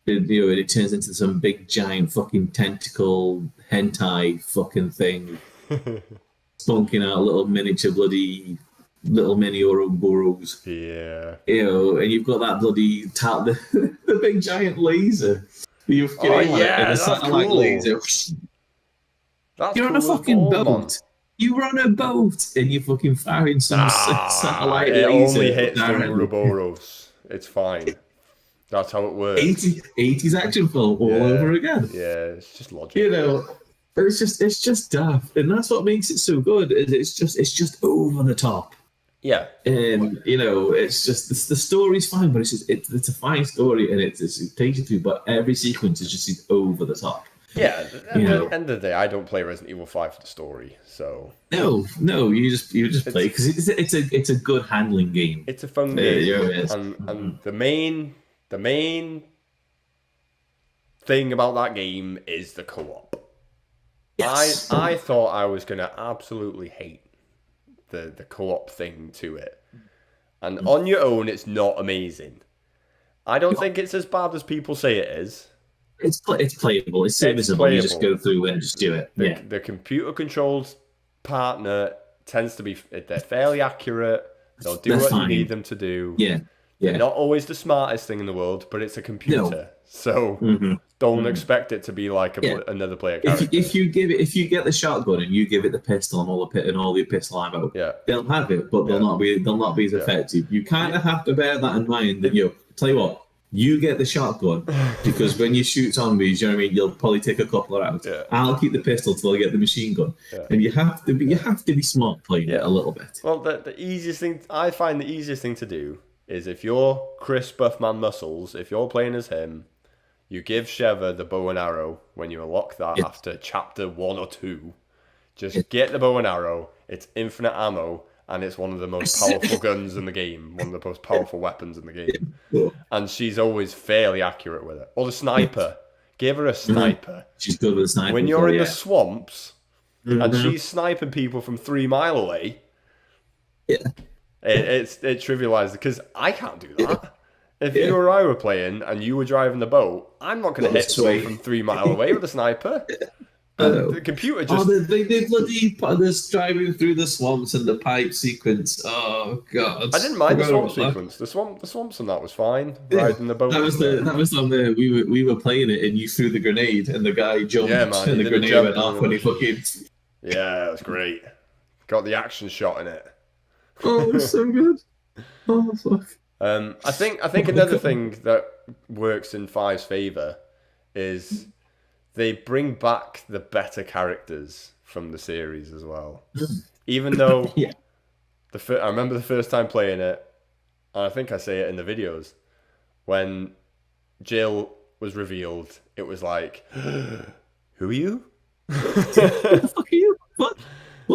It turns into some big giant fucking tentacle hentai fucking thing, spunking out little miniature bloody little mini Ouroboros. Yeah. And you've got that bloody the big giant laser. The satellite cool. laser. You're on a fucking boat. You were on a boat and you're fucking firing some satellite laser. It only hits the Ouroboros. It's fine. That's how it works. 80s action film all over again. Yeah, it's just logic. It's just daft, and that's what makes it so good. It's just over the top. Yeah, and it's just the story's fine, but it's a fine story, and it takes you through. But every sequence is just over the top. Yeah, at the end of the day, I don't play Resident Evil 5 for the story, so no, you just play because it's a good handling game. It's a fun game, and the main thing about that game is the co-op. Yes. I thought I was gonna absolutely hate the co-op thing to it, and on your own, it's not amazing. I don't think it's as bad as people say it is. It's playable. It's serviceable. You just go through and just do it. The computer-controlled partner tends to be... They're fairly accurate. They'll do what you need them to do. Yeah. They're not always the smartest thing in the world, but it's a computer. No. So don't expect it to be like another player character. If you get the shotgun and you give it the pistol and all the pistol ammo, they'll have it, but they'll not be as effective. You kind of have to bear that in mind. That tell you what, you get the shotgun because when you shoot zombies, you know what I mean. You'll probably take a couple of rounds. Yeah. I'll keep the pistol till I get the machine gun, and you have to be smart playing it a little bit. Well, the easiest thing I find the easiest thing to do is if you're Chris Buffman Muscles, if you're playing as him, you give Sheva the bow and arrow when you unlock that after chapter 1 or 2. Just get the bow and arrow. It's infinite ammo. And it's one of the most powerful guns in the game, one of the most powerful weapons in the game. And she's always fairly accurate with it. Or the sniper. Give her a sniper. She's good with the sniper. When you're in the swamps and she's sniping people from 3 miles away, it trivializes because I can't do that. If you or I were playing and you were driving the boat, I'm not going to hit someone from 3 miles away with a sniper. The computer just... they bloody put us driving through the swamps and the pipe sequence. Oh, God. I didn't mind the swamp sequence. The swamps and that was fine. Riding the boat. That was on the... We were playing it and you threw the grenade and the guy jumped and the grenade went off when he fucking... Yeah, it was great. Got the action shot in it. Oh, it was so good. Oh, fuck. I think another thing that works in 5's favour is... They bring back the better characters from the series as well. Even though I remember the first time playing it, and I think I say it in the videos, when Jill was revealed, it was like, who are you? Who the fuck are you? What?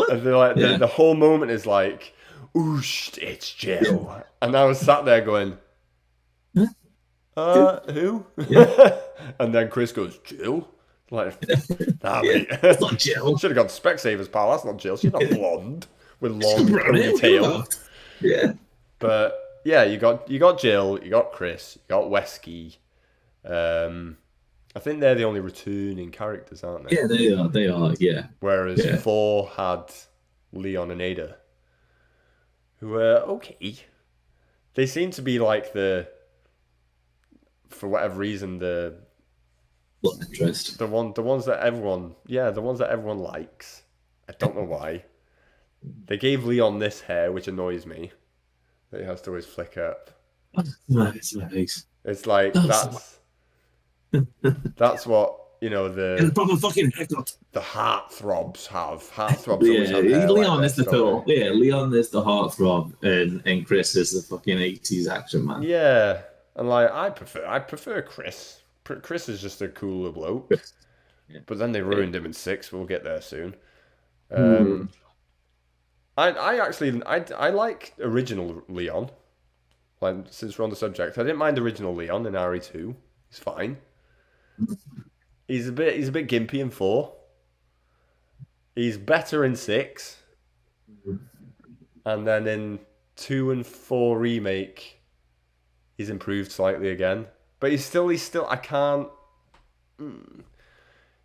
And like, the whole moment is like, oosh, it's Jill. And I was sat there going, who? And then Chris goes, Jill? Like, it's not Jill. Should have gone Specsavers, pal. That's not Jill. She's not blonde with long ponytail. Yeah. But yeah, you got Jill, you got Chris, you got Wesky. I think they're the only returning characters, aren't they? Yeah, they are. Yeah. Whereas 4 had Leon and Ada, who were okay. They seem to be like for whatever reason, the ones that everyone likes. I don't know why. They gave Leon this hair, which annoys me. That he has to always flick up. Nice. It's like that's what the proper fucking haircut. The heartthrobs have. Heartthrobs always have hair Leon like is the total. Yeah, Leon is the heartthrob, and Chris is the fucking 80s action man. Yeah, and like I prefer Chris. Chris is just a cooler bloke. Yeah. But then they ruined him in 6. We'll get there soon. I like original Leon. Like, since we're on the subject, I didn't mind original Leon in RE2. He's fine. He's a bit gimpy in 4. He's better in 6. And then in 2 and 4 remake, he's improved slightly again. But he's still. I can't.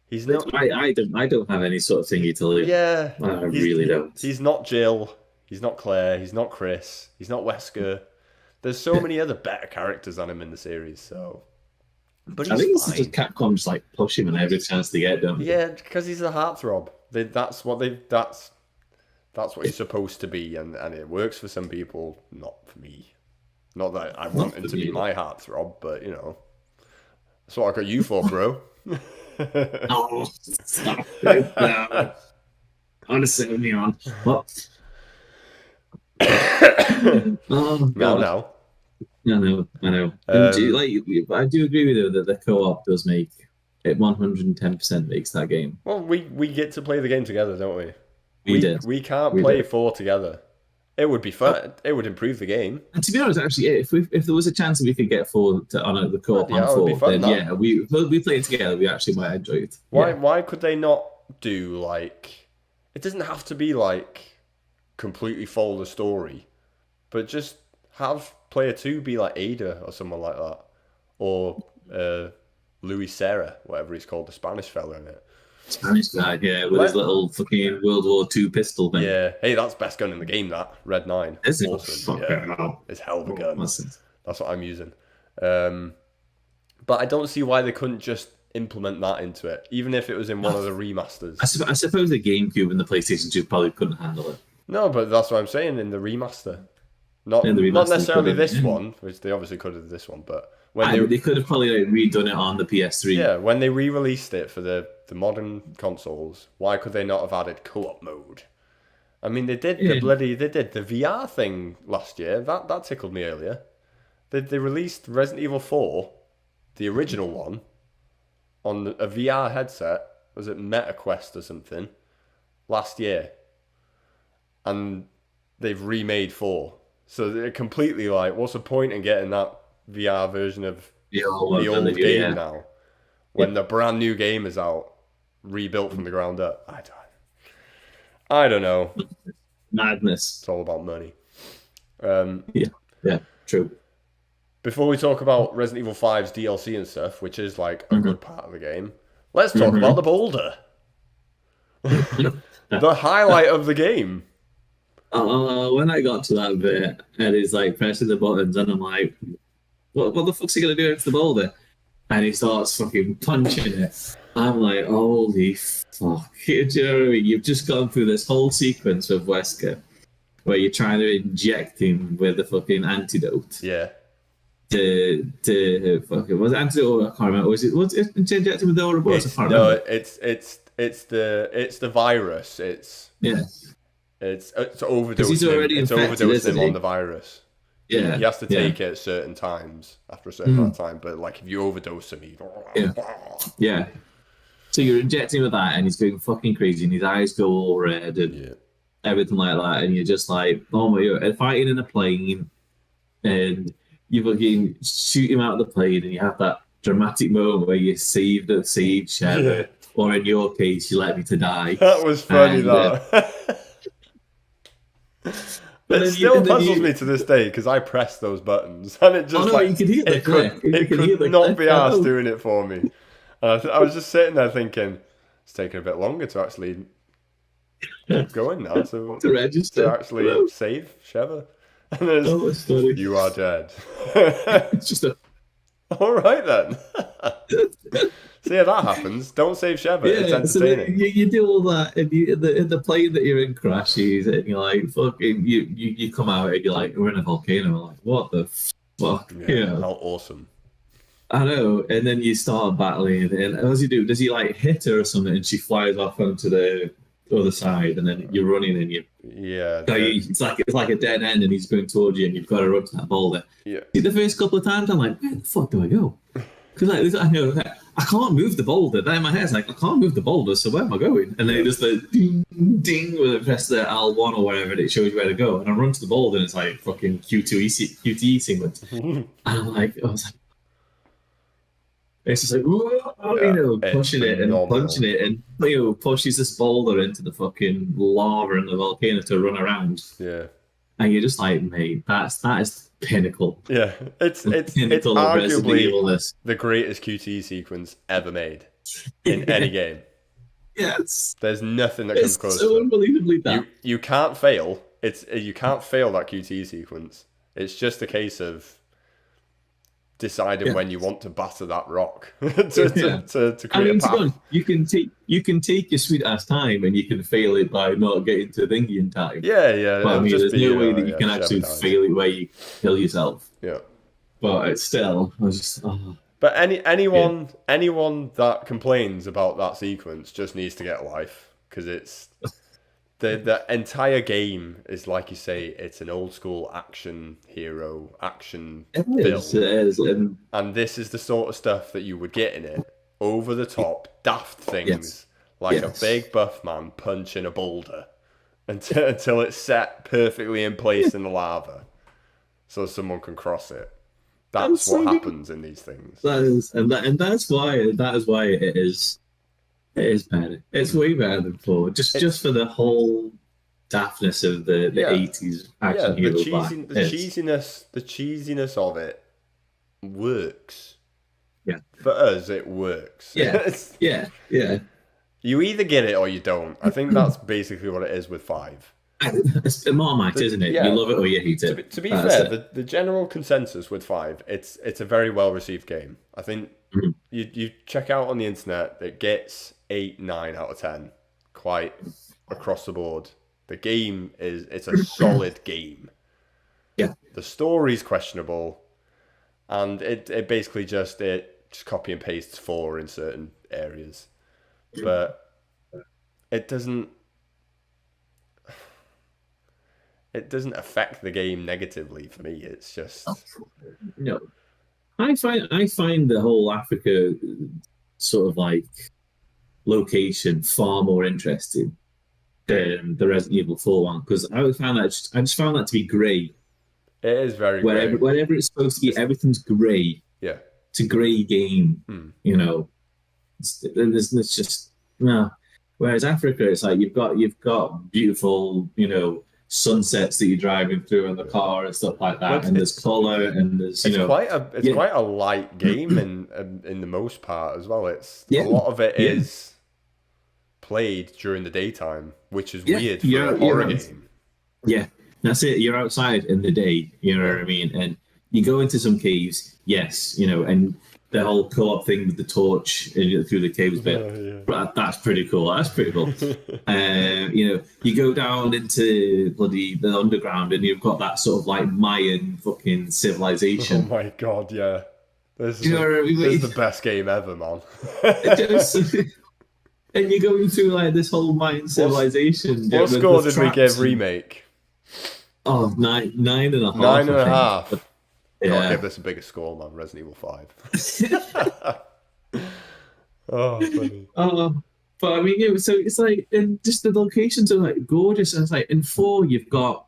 He's not. I don't have any sort of thingy to leave. Yeah, I really don't. He's not Jill. He's not Claire. He's not Chris. He's not Wesker. There's so many other better characters on him in the series. So, but he's it's just Capcom just like push him in every chance they get, don't they? Yeah, because he's a heartthrob. That's what he's supposed to be, and it works for some people, not for me. Not that I want him to be my heartthrob, but that's what I got you for, bro. Oh, stop it now. Honestly, me on. What? Oh, No. I know. I do agree with you that the co-op does make it 110% makes that game. Well, we get to play the game together, don't we? We can't play 4 together. It would be fun. It would improve the game. And to be honest, actually, if there was a chance that we could get 4 on the co-op on 4, then we play it together. We actually might enjoy it. Why could they not do like? It doesn't have to be like completely follow the story, but just have player 2 be like Ada or someone like that, or Luis Serra, whatever he's called, the Spanish fella in it. Spanish guy, yeah, with his little fucking World War II pistol thing. Yeah, hey, that's best gun in the game. That Red 9. Is it? Awesome. Fuck Yeah, it. it's hell of a gun. Listen. That's what I'm using. But I don't see why they couldn't just implement that into it, even if it was in one of the remasters. I suppose the GameCube and the PlayStation 2 probably couldn't handle it. No, but that's what I'm saying, in the remaster. Not In the remaster, not necessarily this yeah. one, which they obviously could have this one, but They could have probably like, redone it on the PS3. yeah, when they re-released it for the modern consoles, why could they not have added co-op mode? I mean, they did the VR thing last year. That tickled me earlier. They released Resident Evil 4, the original one, on a VR headset. Was it MetaQuest or something? Last year. And they've remade 4. So they're completely like, what's the point in getting that VR version of the old game now? When the brand new game is out, rebuilt from the ground up. I don't know. Madness. It's all about money. Yeah, true. Before we talk about Resident Evil 5's DLC and stuff, which is like a good part of the game, let's talk about the boulder. The highlight of the game. When I got to that bit and he's like pressing the buttons and I'm like, what the fuck's he gonna do against the boulder? And he starts fucking punching it. I'm like, holy fuck. Do you know what I mean? You've just gone through this whole sequence with Wesker where you're trying to inject him with the fucking antidote. Yeah. To fucking, was it antidote? I can't remember. Was it inject him with the Ouroboros? I can't remember. It's the virus. It's overdosing. He's already overdosing him he? on the virus. Yeah, he has to take it at certain times after a certain amount of time. But like if you overdose him, yeah. So you're injecting with that, and he's going fucking crazy, and his eyes go all red, and everything like that, and you're just like, oh my god, fighting in a plane, and you fucking shoot him out of the plane, and you have that dramatic moment where you save Sheva, or in your case, you let me to die. That was funny. It still puzzles me to this day because I press those buttons and it just you can hear the click. It could not be asked doing it for me. And I was just sitting there thinking, it's taking a bit longer to actually keep going now to register, to actually save Sheva. And then you are dead. It's just all right then. So yeah, that happens. Don't save Sheva. It's entertaining. So you do all that, and in the plane that you're in crashes, and you're like, fucking, you come out and you're like, we're in a volcano. We're like, what the fuck? Yeah, how awesome. I know. And then you start battling, and as you do, does he like hit her or something, and she flies off onto the other side, and then you're running, and it's like a dead end, and he's going towards you, and you've got to run to that boulder. Yeah. See, the first couple of times, I'm like, where the fuck do I go? Because I know I can't move the boulder. Then in my head, it's like, I can't move the boulder, so where am I going? And then it just like ding, ding, when I press the L1 or whatever, and it shows you where to go. And I run to the boulder, and it's like fucking QTE sequence. And I was like, it's just like, pushing it and punching it, and pushes this boulder into the fucking lava and the volcano to run around. Yeah. And you're just like, mate, that is pinnacle. Yeah, it's arguably the greatest QTE sequence ever made in any game. Yes, there's nothing that comes close. It's so unbelievably done. You can't fail. You can't fail that QTE sequence. It's just a case of deciding when you want to batter that rock to create a path. You can take your sweet ass time, and you can fail it by not getting to thingy in time. Yeah. But I mean, there's no way that you can actually fail it where you kill yourself. Yeah. But it's still, I was just. But anyone that complains about that sequence just needs to get life, because it's the entire game is, like you say, it's an old school action film. It is. And this is the sort of stuff that you would get in it. Over the top, daft things, like a big buff man punching a boulder until it's set perfectly in place in the lava, so someone can cross it. That's what happens in these things. That is why it is better. It's way better than 4. Just for the whole daftness of the Yeah. 80s action hero vibe. The cheesiness of it works. Yeah. For us, it works. Yeah. Yeah. You either get it or you don't. I think that's basically what it is with 5. It's a Marmite, isn't it? yeah. You love it or you hate it. To be That's fair, it. the general consensus with 5, it's a very well received game. I think Mhm. you check out on the internet, it gets 8, 9 out of 10, quite across the board. The game it's a solid game. Yeah. The story's questionable, and it basically just copy and pastes 4 in certain areas, but it doesn't affect the game negatively for me. It's just No. I find the whole Africa sort of like location far more interesting than the Resident Evil 4 one, because I just found that to be grey. it is very Wherever great. wherever it's supposed to be, everything's grey. Yeah. It's a grey game, you know. It's just no. Whereas Africa, it's like you've got beautiful, you know, sunsets that you're driving through in the car and stuff like that, But and there's colour and there's It's you know quite yeah. quite a light game in the most part as well. It's Yeah. a lot of it Yeah. is played during the daytime, which is Yeah. weird for Yeah, a horror yeah. game. Yeah, that's it. You're outside in the day, you know what I mean? And you go into some caves, yes, you know, and the whole co-op thing with the torch through the caves bit, but that's pretty cool. That's pretty cool. You know, you go down into bloody the underground and you've got that sort of like Mayan fucking Oh civilization. my god, yeah. This is, You know what I mean? this is the best game ever, man. And you're going through like this whole Mayan civilization. What with score did we traps give and- remake? Oh, 9.5. 9.5. Gotta Yeah. give this a bigger score, man. Resident Evil 5. Oh, funny. But I mean, yeah, so it's like, and just the locations are like gorgeous. And it's like in 4, you've got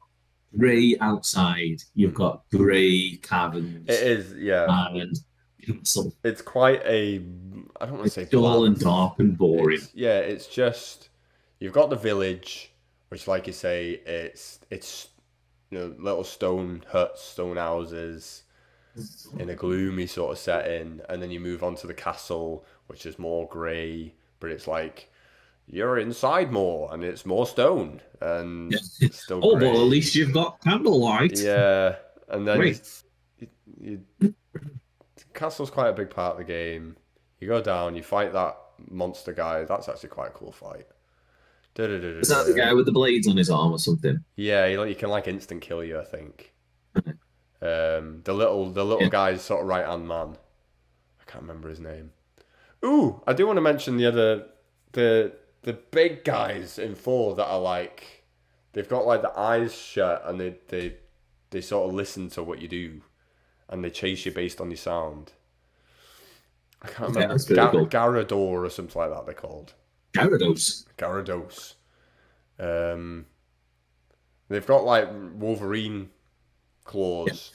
grey outside, you've got grey caverns, It is, yeah. and castle. It's quite a, I don't want to say Dull and bland. dark and boring. It's just you've got the village, which, like you say, it's you know, little stone huts, stone houses in a gloomy sort of setting, and then you move on to the castle, which is more grey, but it's like you're inside more, and it's more stone, and it's still Oh, grey. well, at least you've got candlelight. Yeah, and then Great. the castle's quite a big part of the game. You go down, you fight that monster guy. That's actually quite a cool fight. Is that the guy with the blades on his arm or something? Yeah, he can like instant kill you, I think. The little Yeah. guy's sort of right hand man. I can't remember his name. Ooh, I do want to mention the big guys in 4 that are like they've got like the eyes shut and they sort of listen to what you do and they chase you based on your sound. I can't Yeah, remember. that's pretty cool. Garador or something like that they're called. Gyarados. Gyarados. They've got like Wolverine claws.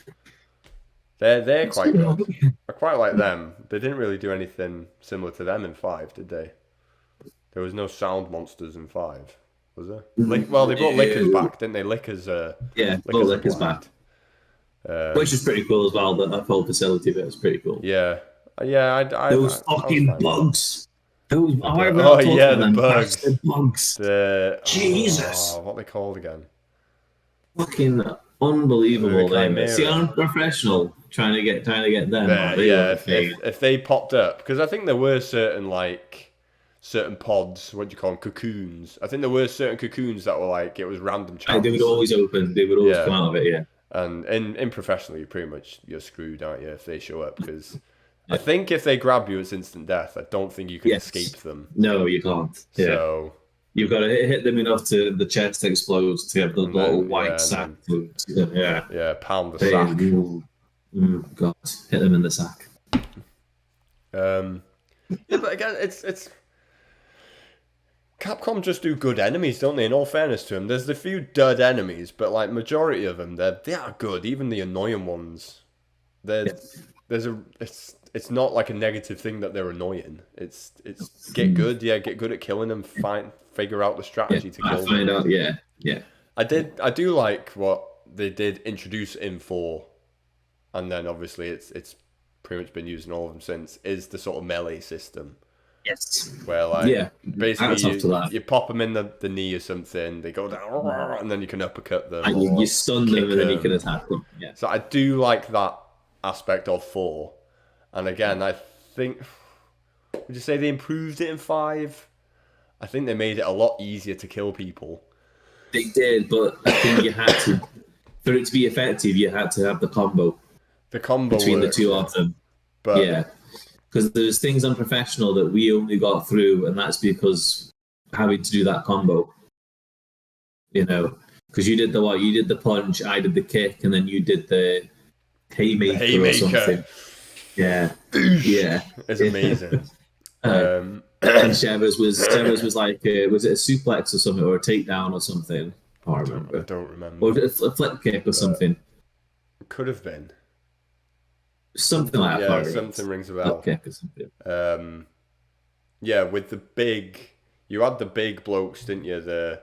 They're quite good. I quite like them. They didn't really do anything similar to them in 5, did they? There was no sound monsters in 5, was there? Well, they brought Lickers back, didn't they? Lickers. Yeah, Lickers back. Which is pretty cool as well. That whole facility bit is pretty cool. Yeah. Those I was fucking fine with bugs. Those the bugs. bastard bugs. that. Jesus. What are they called again? Fucking unbelievable. The Name. Chimera. See, I'm professional trying to get them. Yeah, if they popped up, because I think there were certain pods, what do you call them, cocoons. I think there were certain cocoons that were like, it was random chance. They would always open. They would always Yeah. come out of it. Yeah. And in professional, you're screwed, aren't you, if they show up? Because I think if they grab you, it's instant death. I don't think you can Yes. escape them. No, you can't. Yeah. So You've got to hit them enough to the chest explodes to have the And little then, white yeah, sack. Yeah. yeah, pound the They- sack. God, hit them in the sack. Yeah, but again, it's Capcom just do good enemies, don't they? In all fairness to them, there's the few dud enemies, but like majority of them, they are good. Even the annoying ones, it's not like a negative thing that they're annoying. It's get good at killing them, figure out the strategy to I kill find them. out. Yeah. I do like what they did introduce in 4, and then obviously it's pretty much been used in all of them since, is the sort of melee system. Yes. Where Yeah. basically Hats off to that. you pop them in the knee or something, they go down, and then you can uppercut them. And you stun them kick and then you can them. attack them. Yeah. So I do like that aspect of 4. And again, I think, would you say they improved it in 5? I think they made it a lot easier to kill people. They did, but I think you had to, for it to be effective, you had to have the combo between works, the two of them. but Yeah. Because there's things unprofessional that we only got through, and that's because having to do that combo. Because you did the punch, I did the kick, and then you did the haymaker. Or something. Yeah, yeah, it's amazing. And Shevers was like, was it a suplex or something, or a takedown or something? I can't remember. I don't remember. Or was it a flip kick or something? Could have been. Something like that. Yeah, something rings a bell. Flip kick or something. Yeah, with you had the big blokes, didn't you? The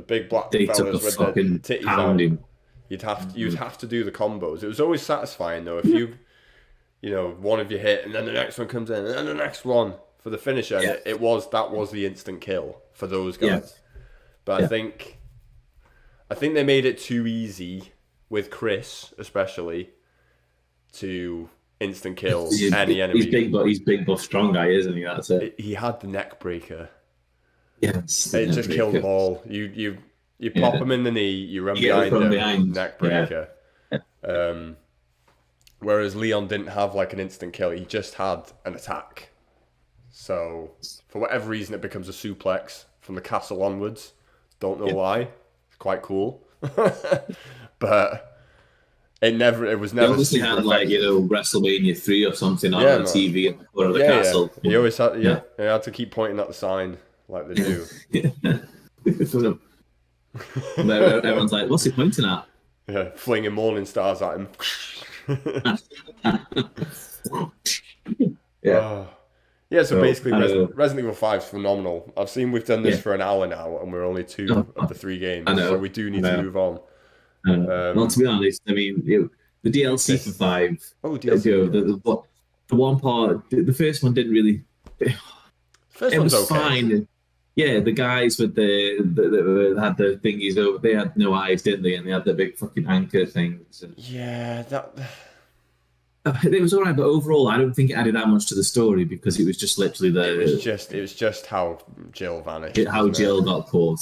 big black They took a fellas with fucking the titties pounding. out. You'd have to do the combos. It was always satisfying though if one of you hit and then the next one comes in and then the next one for the finisher. Yeah. That was the instant kill for those guys. Yeah. But I think they made it too easy with Chris, especially, to instant kill any enemy. He's big buff strong guy, isn't he? That's it. He had the neck breaker. Yes. It just killed them all. You pop them in the knee, you run behind them, neck breaker. Yeah. Whereas Leon didn't have like an instant kill, he just had an attack. So for whatever reason, it becomes a suplex from the castle onwards. Don't know why. It's quite cool, but it was never. They obviously had like WrestleMania 3 or something on the TV at the corner of the castle. Yeah. He always had. Yeah, he had to keep pointing at the sign like they do. Everyone's like, "What's he pointing at?" Yeah, flinging morning stars at him. Yeah. Yeah, so basically Resident Evil 5 is phenomenal. I've seen we've done this for an hour now and we're only 2 of the 3 games, so we do need to move on. Well, to be honest, I mean, the DLC for 5, DLC. The one part, the first one didn't really... First it was one's okay. fine. Yeah, the guys with the had the thingies over, they had no eyes, didn't they? And they had the big fucking anchor things. Yeah, it was alright, but overall, I don't think it added that much to the story because it was just literally it was just how Jill vanished. How Jill got caught.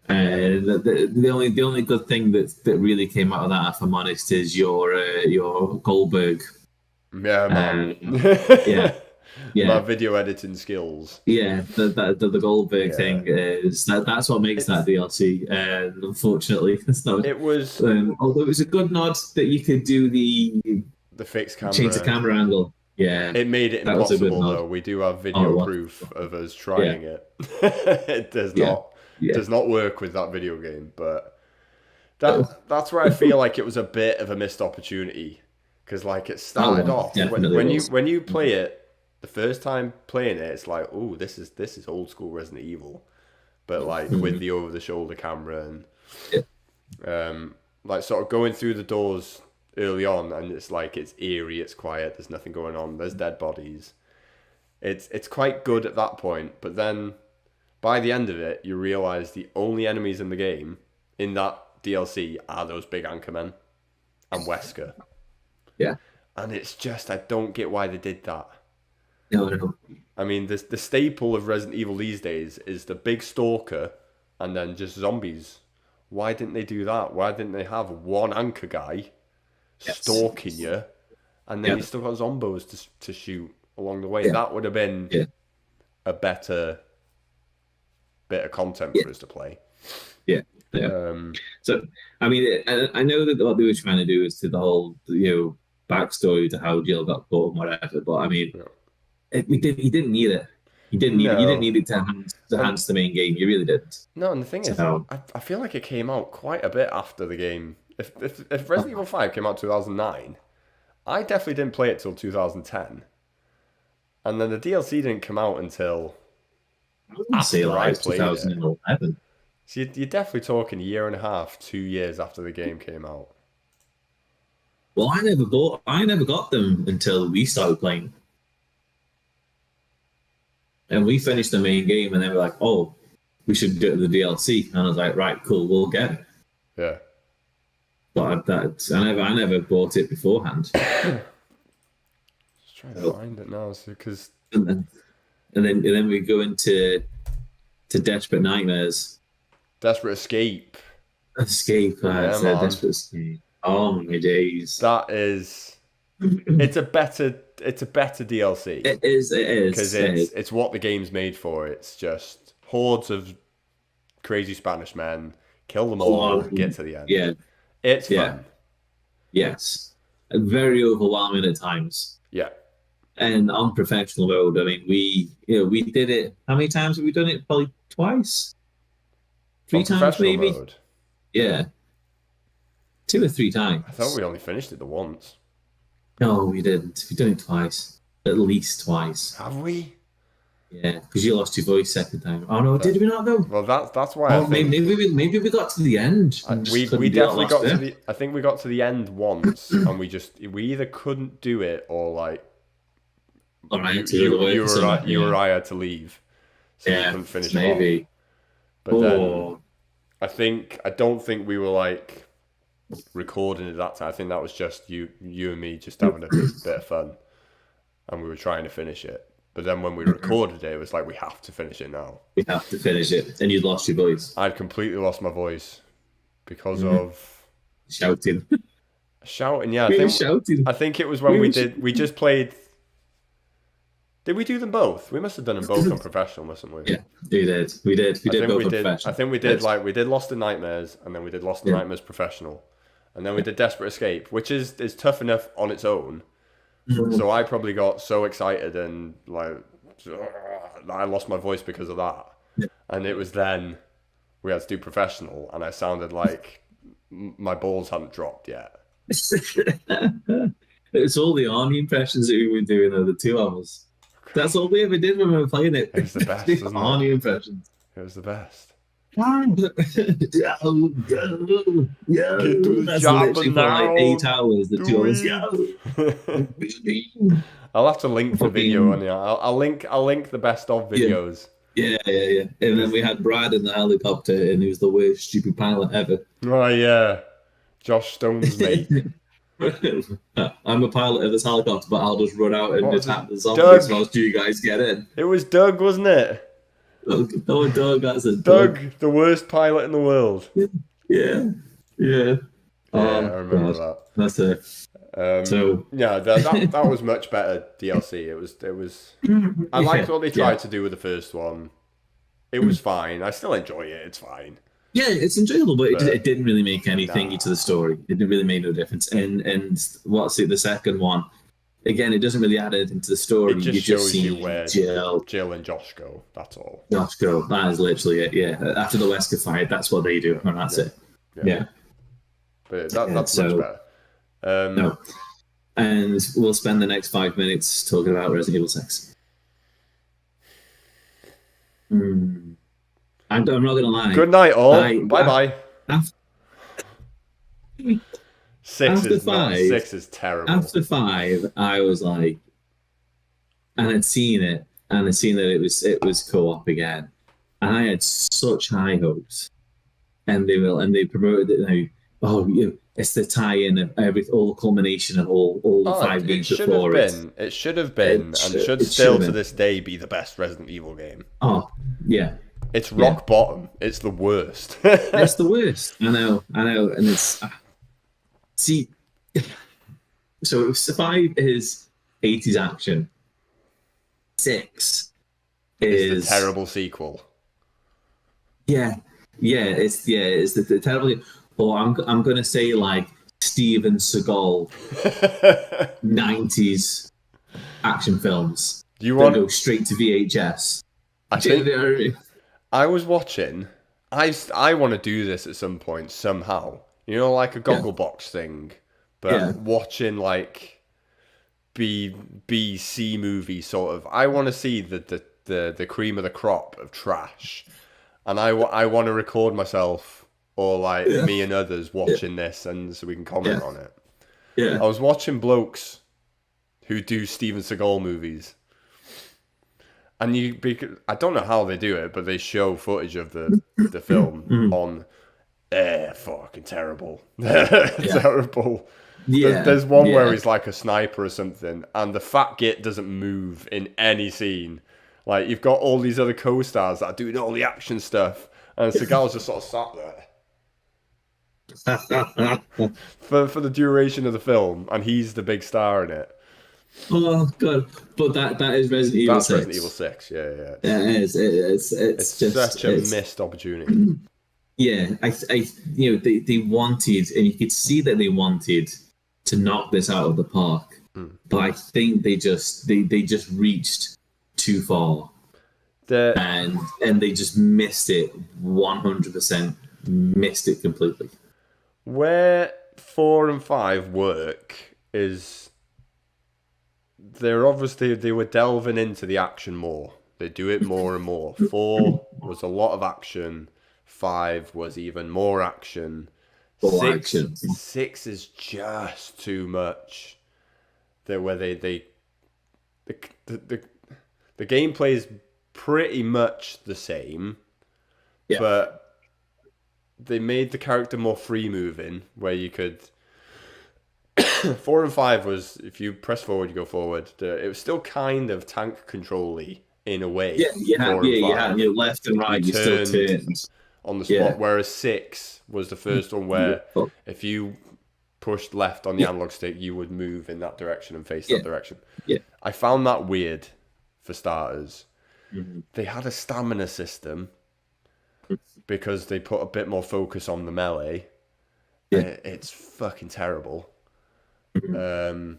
The only good thing that really came out of that, if I'm honest, is your Goldberg. Yeah, man. Yeah. My video editing skills. Yeah, the Goldberg thing is that's what makes that DLC. And unfortunately, it's not. It was. Although it was a good nod that you could do the fixed camera, change the camera angle. Yeah, it made it impossible though. We do have video proof of us trying it. It does not work with that video game, but that's where I feel like it was a bit of a missed opportunity because like it started off when you play it the first time playing it, it's like, oh, this is old school Resident Evil, but like with the over the shoulder camera and like sort of going through the doors early on, and it's like it's eerie, it's quiet, there's nothing going on, there's dead bodies. It's quite good at that point, but then by the end of it, you realize the only enemies in the game in that DLC are those big anchormen and Wesker. Yeah, and it's just I don't get why they did that. No. I mean, the staple of Resident Evil these days is the big stalker and then just zombies. Why didn't they do that? Why didn't they have one anchor guy stalking you, and then you still got zombos to shoot along the way? That would have been a better bit of content for us to play. Yeah. So, I mean, I know that what they were trying to do is to the whole, backstory to how Jill got caught and whatever, but I mean, he didn't need it. You didn't need it to enhance the main game. You really didn't. No, and the thing is, I feel like it came out quite a bit after the game. If Resident Evil 5 came out 2009, I definitely didn't play it till 2010. And then the DLC didn't come out until I wouldn't say like 2011. So you're definitely talking a year and a half, 2 years after the game came out. Well, I never got them until we started playing. And we finished the main game, and they were like, "Oh, we should do the DLC." And I was like, "Right, cool, we'll get it." Yeah. But I never bought it beforehand. Just trying to find it now, because And then we go into Desperate Nightmares, Desperate Escape. Escape. Yeah, man. Desperate Escape. Oh my days! That is, it's a better DLC. It is. Because it's what the game's made for. It's just hordes of crazy Spanish men, kill them all, get to the end. Yeah, it's fun. Yes, and very overwhelming at times. Yeah. And on professional mode, I mean, we did it. How many times have we done it? Probably twice, 3 times maybe. Mode. Yeah, 2 or 3 times. I thought we only finished it the once. No, we didn't. We've done it twice, at least twice. Have we? Yeah, because you lost your voice second time. Oh no, did we not though? Well, that's why. Oh, maybe we got to the end. We definitely got to the. I think we got to the end once, and we either couldn't do it or like. You or I had to leave, so we couldn't finish. Maybe. But then I don't think we were like recording at that time. I think that was just you and me just having a bit of fun, and we were trying to finish it. But then when we recorded it, it was like, we have to finish it now. We have to finish it, and you lost your voice. I'd completely lost my voice because of shouting. Yeah, I think it was when we just played. Did we do them both? We must have done them both on professional, mustn't we? Yeah, we did. We did both on professional. I think we did we did Lost in Nightmares, and then we did Lost in Nightmares professional, and then we did Desperate Escape, which is tough enough on its own. So I probably got so excited and like I lost my voice because of that. Yeah. And it was then we had to do professional, and I sounded like my balls hadn't dropped yet. It's all the Arnie impressions that we were doing, the 2 of us. That's all we ever did when we were playing it. It was the best, wasn't it? Arnie impressions. It was the best. That's literally for like 8 hours. The 2 of us. I'll have to link the video on here. I'll link the best of videos. Yeah. And then we had Brad in the helicopter, and he was the worst stupid pilot ever. Oh yeah, Josh Stone's mate. I'm a pilot of this helicopter, but I'll just run out and attack the zombies whilst you guys get in. It was Doug, wasn't it? Oh, Doug, that's a Doug, the worst pilot in the world. Yeah. Yeah, I remember that. That's it. That was much better DLC. It was. I liked what they tried to do with the first one. It was fine. I still enjoy it. It's fine. Yeah, it's enjoyable, but it didn't really make anything to the story. It didn't really make no difference. And what's it? The second one, again, it doesn't really add anything to the story. It just shows you where Jill and Josh go. That's all. Josh go. That is literally it. Yeah. After the Wesker fight, that's what they do, and that's it. Yeah. But that's much better. No. And we'll spend the next 5 minutes talking about Resident Evil 6. I'm not going to lie. Good night, all. Bye-bye. Six is terrible. After 5, I was like, and I'd seen it, and I'd seen that it was co-op again, and I had such high hopes, and they promoted it now. Oh, it's the tie-in of all the culmination of all the 5 games before it. It should have been, and should still to this day be the best Resident Evil game. Oh, yeah. It's rock bottom. It's the worst. It's the worst. I know, and it's see. So 5 is 80s action. 6 is the terrible sequel. It's the terrible. Or I'm gonna say like Steven Seagal 90s action films. You want to go straight to VHS? I was watching. I want to do this at some point somehow. You know, like a Gogglebox thing, but watching like B-C movie sort of. I want to see the cream of the crop of trash, and I want to record myself or like me and others watching this, and so we can comment on it. Yeah. I was watching blokes who do Steven Seagal movies, and I don't know how they do it, but they show footage of the film on. Fucking terrible. Terrible. Yeah. There's one where he's like a sniper or something, and the fat git doesn't move in any scene. Like, you've got all these other co-stars that are doing all the action stuff, and Seagal's just sort of sat there for the duration of the film, and he's the big star in it. Oh god! But that is Resident Evil 6. That's Resident Evil 6. Yeah. Yeah, it is. It's just such a missed opportunity. Yeah, they wanted, and you could see that they wanted to knock this out of the park, but I think they just reached too far, and they just missed it 100%, missed it completely. Where 4 and 5 work is they were delving into the action more. They do it more and more. 4 was a lot of action. 5 was even more action. 6 is just too much. Where the gameplay is pretty much the same, but they made the character more free moving, where you could. 4 and 5 was, if you press forward, you go forward. It was still kind of tank control-y in a way. Yeah, you had your left and right, you still turned on the spot. Whereas 6 was the first one where if you pushed left on the analog stick, you would move in that direction and face that direction. Yeah. I found that weird, for starters. They had a stamina system because they put a bit more focus on the melee. It's fucking terrible. You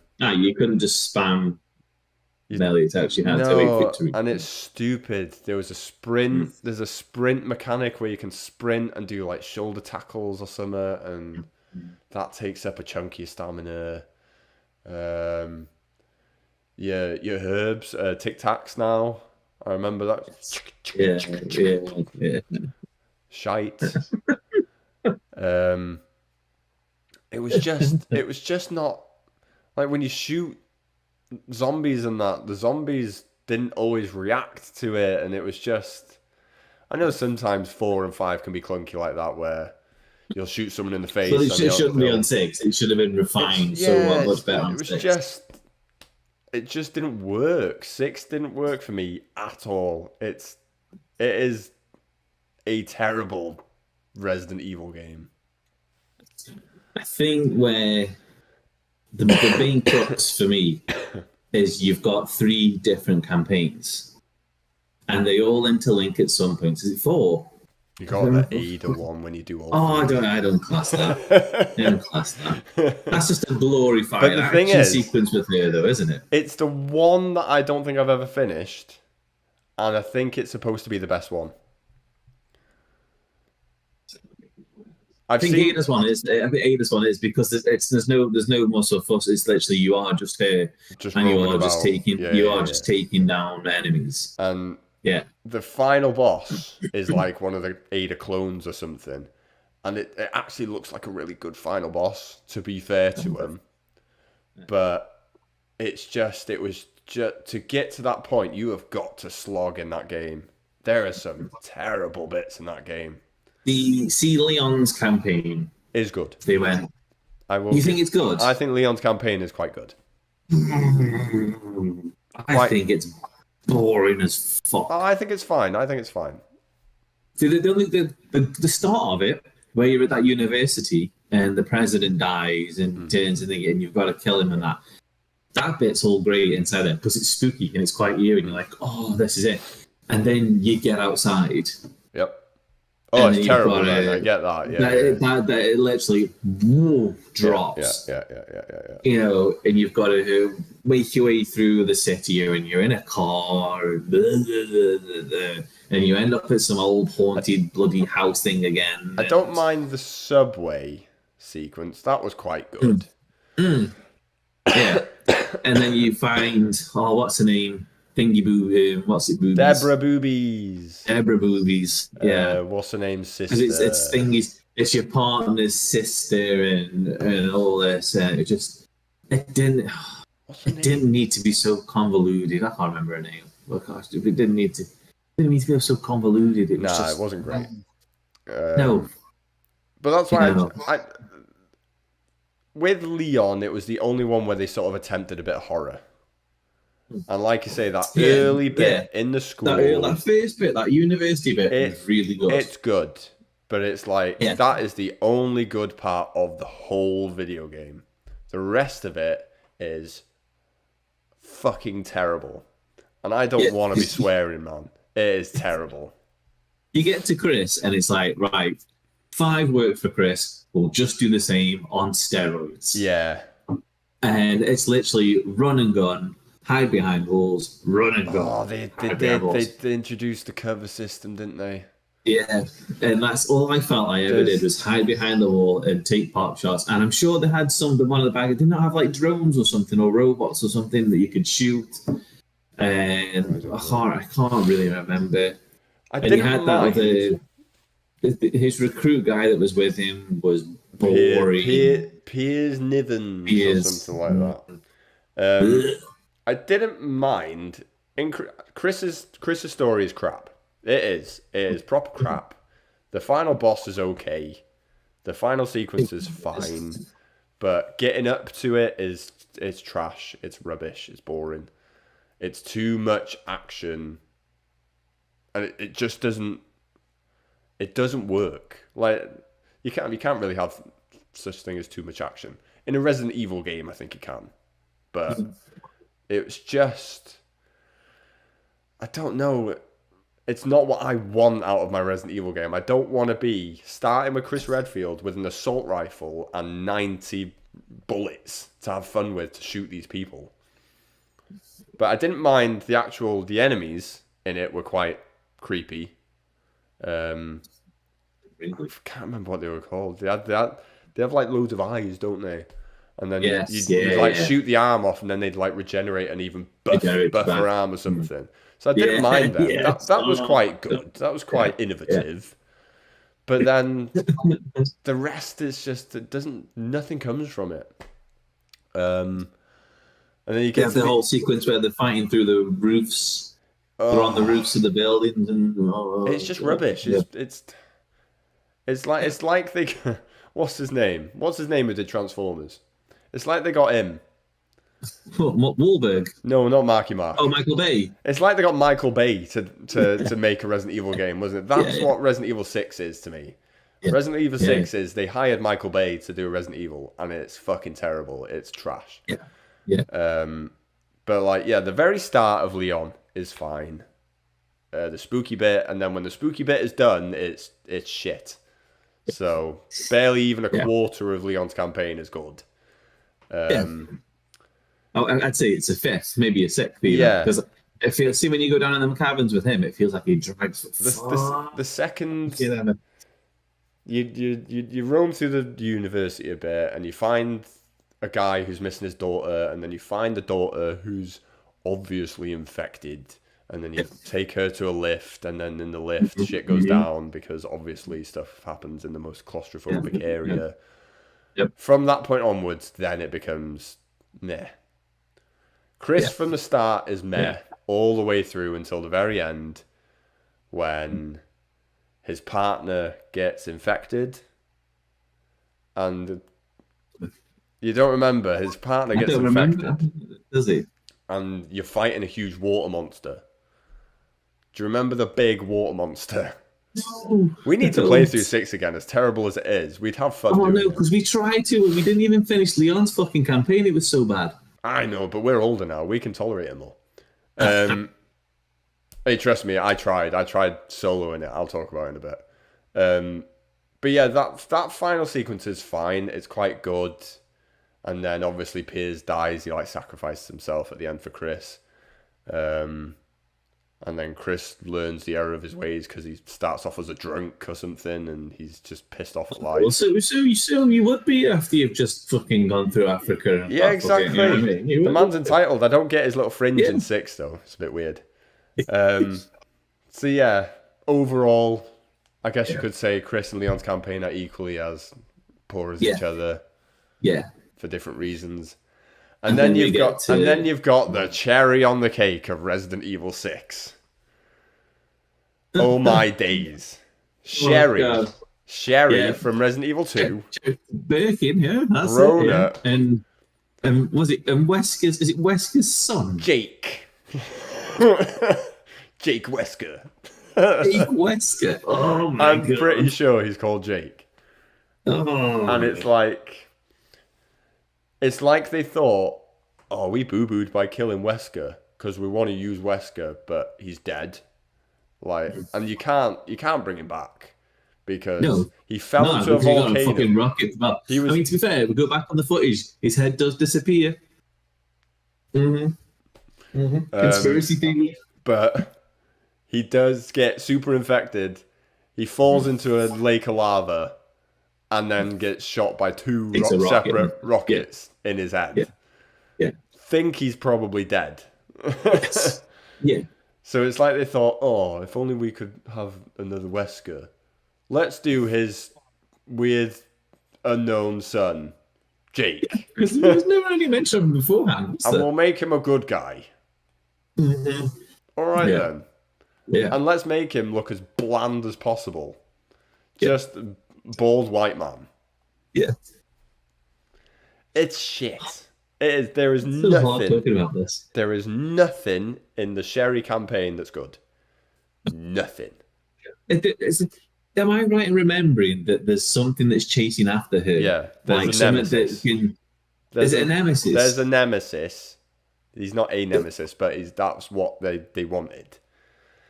couldn't just spam melee attacks. You had to wait for it to reach. And it's stupid. There was a sprint. There's a sprint mechanic where you can sprint and do like shoulder tackles or something, and that takes up a chunk of your stamina. Your herbs, Tic Tacs now. I remember that. Yeah. Shite. It was just not like when you shoot zombies and that, the zombies didn't always react to it, and it was just. I know sometimes 4 and 5 can be clunky like that, where you'll shoot someone in the face. Well, it shouldn't be on 6. It should have been refined so much better on 6. It just didn't work. 6 didn't work for me at all. It is a terrible Resident Evil game. I think where the main crux for me is you've got 3 different campaigns, and they all interlink at some point. Is it 4? You got the Ada one when you do all. Oh, I don't class that. I don't class that. That's just a glorified action sequence with her, though, isn't it? It's the one that I don't think I've ever finished, and I think it's supposed to be the best one. I think Ada's one is. I think Ada's one is because there's no muscle fuss. It's literally you are just here, and you are just taking down enemies. And the final boss is like one of the Ada clones or something, and it actually looks like a really good final boss. To be fair to him, but it was just to get to that point, you have got to slog in that game. There are some terrible bits in that game. The Leon's campaign is good. They went. You think it's good? I think Leon's campaign is quite good. I think it's boring as fuck. I think it's fine. See, the start of it, where you're at that university and the president dies and turns and you've got to kill him and that bit's all great inside there because it's spooky and it's quite eerie and you're like, oh, this is it. And then you get outside. Yep. Oh, it's terrible. I get that. That it literally drops. Yeah. You know, and you've got to make your way through the city, and you're in a car, and you end up at some old haunted bloody house thing again. I don't mind the subway sequence. That was quite good. Yeah. And then you find, what's her name? thingy boo. What's it? Boobies. Deborah Boobies. Deborah Boobies. Yeah. What's her name? Because Sister. it's thingies. It's your partner's sister and all this. It just it didn't need to be so convoluted. I can't remember her name. Oh, gosh, it didn't need to be so convoluted. It wasn't great. No. But that's why I with Leon, it was the only one where they sort of attempted a bit of horror. And like you say, that early bit in the school, that first bit, that university bit, is really good. It's good, but it's like that is the only good part of the whole video game. The rest of it is fucking terrible, and I don't want to be swearing, man. It is terrible. You get to Chris, and it's like, right, 5 work for Chris. We'll just do the same on steroids. Yeah, and it's literally run and gun. Hide behind walls, run and go. Oh, they introduced the cover system, didn't they? Yeah, and that's all I felt I ever did was hide behind the wall and take pop shots. And I'm sure they had one of the bags. Did not have like drones or something or robots or something that you could shoot. And I can't really remember. And he had that his recruit guy that was with him was boring. Piers Niven or something like that. I didn't mind. Chris's story is crap. It is proper crap. The final boss is okay. The final sequence is fine, but getting up to it it's trash. It's rubbish. It's boring. It's too much action, and it just doesn't. It doesn't work. Like you can't really have such thing as too much action in a Resident Evil game. I think you can, but. It's just, I don't know. It's not what I want out of my Resident Evil game. I don't want to be starting with Chris Redfield with an assault rifle and 90 bullets to have fun with to shoot these people. But I didn't mind the enemies in it were quite creepy. I can't remember what they were called. They have like loads of eyes, don't they? And then you'd shoot the arm off, and then they'd like regenerate and even buff her arm or something. So I didn't mind that. That was quite good. That was quite innovative. But then the rest is just nothing comes from it. And then you get the whole sequence where they're fighting through the roofs. They're on the roofs of the buildings, and it's just rubbish. It's like they. What's his name? What's his name who did Transformers? It's like they got him. Wahlberg? No, not Marky Mark. Oh, Michael Bay. It's like they got Michael Bay to make a Resident Evil game, wasn't it? That's what Resident Evil 6 is to me. Yeah. Resident Evil 6 is they hired Michael Bay to do Resident Evil, and it's fucking terrible. It's trash. Yeah. But like, the very start of Leon is fine. The spooky bit, and then when the spooky bit is done, it's shit. So barely even a quarter of Leon's campaign is good. I'd say it's a fifth, maybe a sixth. Because it feels. See, when you go down in the caverns with him, it feels like he drags. The second you roam through the university a bit, and you find a guy who's missing his daughter, and then you find the daughter who's obviously infected. And then you take her to a lift, and then in the lift, shit goes down because obviously stuff happens in the most claustrophobic area. Yep. From that point onwards, then it becomes meh. Chris from the start is meh all the way through until the very end when his partner gets infected. And you don't remember, his partner gets infected. Does he? And you're fighting a huge water monster. Do you remember the big water monster? No. We need to play through 6 again, as terrible as it is. We'd have fun doing it. Because we tried to, and we didn't even finish Leon's fucking campaign. It was so bad. I know, but we're older now. We can tolerate it more. Hey, trust me, I tried soloing it. I'll talk about it in a bit. But yeah, that final sequence is fine. It's quite good. And then obviously Piers dies. He like sacrifices himself at the end for Chris. And then Chris learns the error of his ways because he starts off as a drunk or something, and he's just pissed off at life. Well, so you would be after you've just fucking gone through Africa. And Yeah, exactly. You know what I mean? You The would. man's entitled. I don't get his little fringe Yeah. in 6 though. It's a bit weird. So yeah, overall, I guess you could say Chris and Leon's campaign are equally as poor as each other Yeah. for different reasons. And then you've got the cherry on the cake of Resident Evil 6. Oh my days. Sherry. God. Sherry from Resident Evil 2. Birkin, yeah, that's Grown it. Yeah. up. And Wesker's, is it Wesker's son? Jake. Jake Wesker. Jake Wesker. Oh my I'm God. pretty sure he's called Jake. Oh, And it's like they thought, oh, we boo-booed by killing Wesker because we want to use Wesker, but he's dead. Like, and you can't bring him back because he fell into a because he got volcano. fucking rocket. Well, I mean, to be fair, we go back on the footage. His head does disappear. Conspiracy theory. But he does get super infected. He falls into a lake of lava and then gets shot by 2 It's a rocket. separate rockets in his head. Yeah. Think he's probably dead. Yeah. So it's like they thought, oh, if only we could have another Wesker. Let's do his weird unknown son, Jake. Because there was never any mention of him beforehand. And we'll make him a good guy. All right then. Yeah. And let's make him look as bland as possible. Just a bald white man. Yeah. It's shit. It is. There is It's so hard nothing. talking about this. There is nothing in the Sherry campaign that's good. Nothing. Am I right in remembering that there's something that's chasing after her? Yeah, there's a something nemesis. Is it a nemesis? There's a nemesis. He's not a nemesis, but that's what they wanted.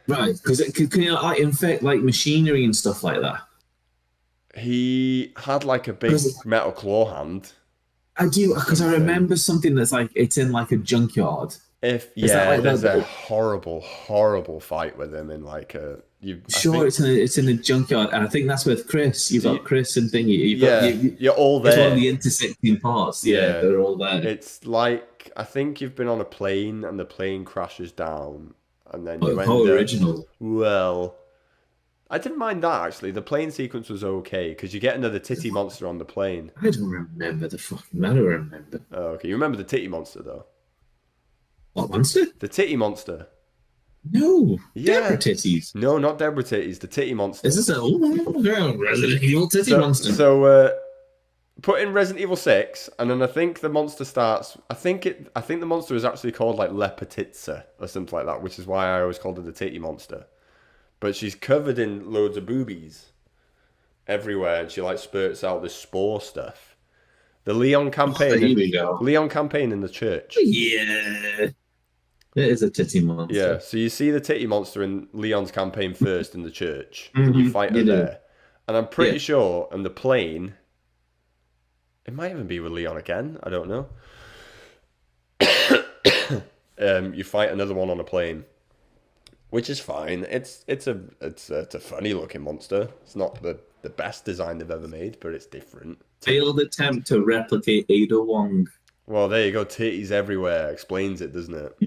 Right, because can you like infect like machinery and stuff like that? He had like a big metal claw hand. I do, because I remember something that's like it's in like a junkyard. There's a horrible fight with him in like a. It's in a junkyard, and I think that's with Chris. You've got Chris and Thingy. You're all there. It's one of the intersecting parts. Yeah, they're all there. It's like I think you've been on a plane and the plane crashes down, and then you original. Well, I didn't mind that actually. The plane sequence was okay because you get another titty monster on the plane. I don't remember the fucking. I don't remember. Oh, okay, you remember the titty monster though? What monster? The titty monster. No. Yeah. Deborah titties. No, not Deborah titties. The titty monster. Is this a Resident Evil titty monster? So put in Resident Evil 6, and then I think the monster starts. I think the monster is actually called like Lepetitsa or something like that, which is why I always called her the titty monster. But she's covered in loads of boobies everywhere, and she like spurts out this spore stuff. The Leon campaign. Leon campaign in the church. Yeah. It is a titty monster. Yeah, so you see the titty monster in Leon's campaign first in the church, and you fight her there. And I'm pretty sure on the plane, it might even be with Leon again, I don't know. You fight another one on a plane, which is fine. It's a funny looking monster. It's not the best design they've ever made, but it's different. Failed attempt to replicate Ada Wong. Well, there you go. Titties everywhere explains it, doesn't it?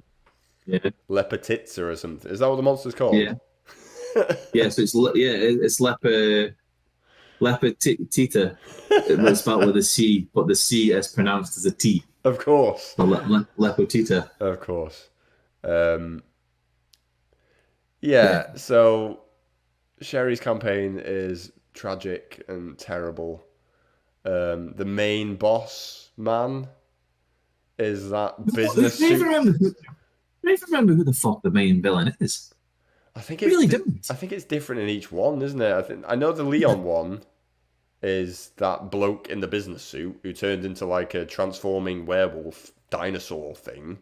Yeah. Lepetitsa or something. Is that what the monster's called? Yeah. Yeah. So it's Lepetita. It's spelled with a C, but the C is pronounced as a T. Of course. So Lepetita. Of course. Yeah. So Sherry's campaign is tragic and terrible. The main boss man is that business suit. I don't even remember who the fuck the main villain is. I think I really don't. I think it's different in each one, isn't it? I know the Leon one is that bloke in the business suit who turned into like a transforming werewolf dinosaur thing.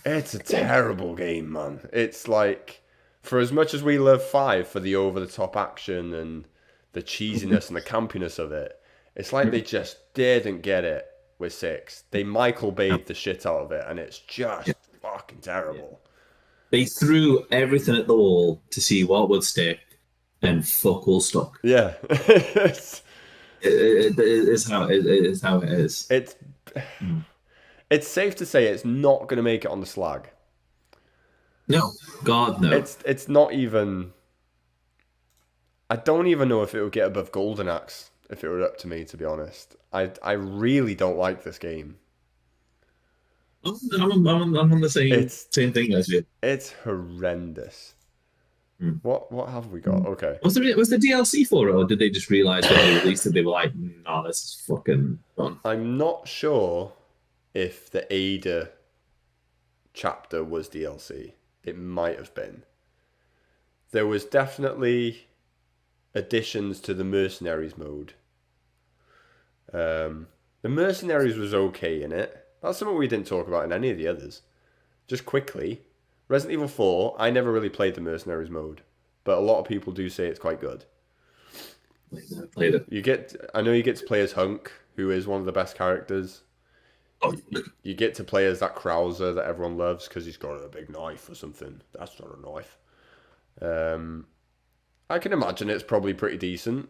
It's a terrible game, man. It's like, for as much as we love 5 for the over-the-top action and the cheesiness and the campiness of it, it's like they just didn't get it with 6. They Michael Bay'd the shit out of it, and it's just fucking terrible. They threw everything at the wall to see what would stick, and fuck all stuck. Yeah. It is how it is how it is. It's it's safe to say it's not going to make it on the slag. No, God no. It's not even. I don't even know if it would get above Golden Axe if it were up to me, to be honest. I really don't like this game. I'm on the It's same thing as you. it's horrendous. Hmm. What have we got? Okay. Was the DLC for it, or did they just realize when they released it they were like, "No, this is fucking fun." I'm not sure if the Ada chapter was DLC. It might have been. There was definitely additions to the mercenaries mode. The mercenaries was okay in it. That's something we didn't talk about in any of the others. Just quickly, Resident Evil 4, I never really played the mercenaries mode, but a lot of people do say it's quite good. Like, I played it. I know you get to play as Hunk, who is one of the best characters. Oh, You get to play as that Krauser that everyone loves because he's got a big knife or something. That's not a knife. I can imagine it's probably pretty decent.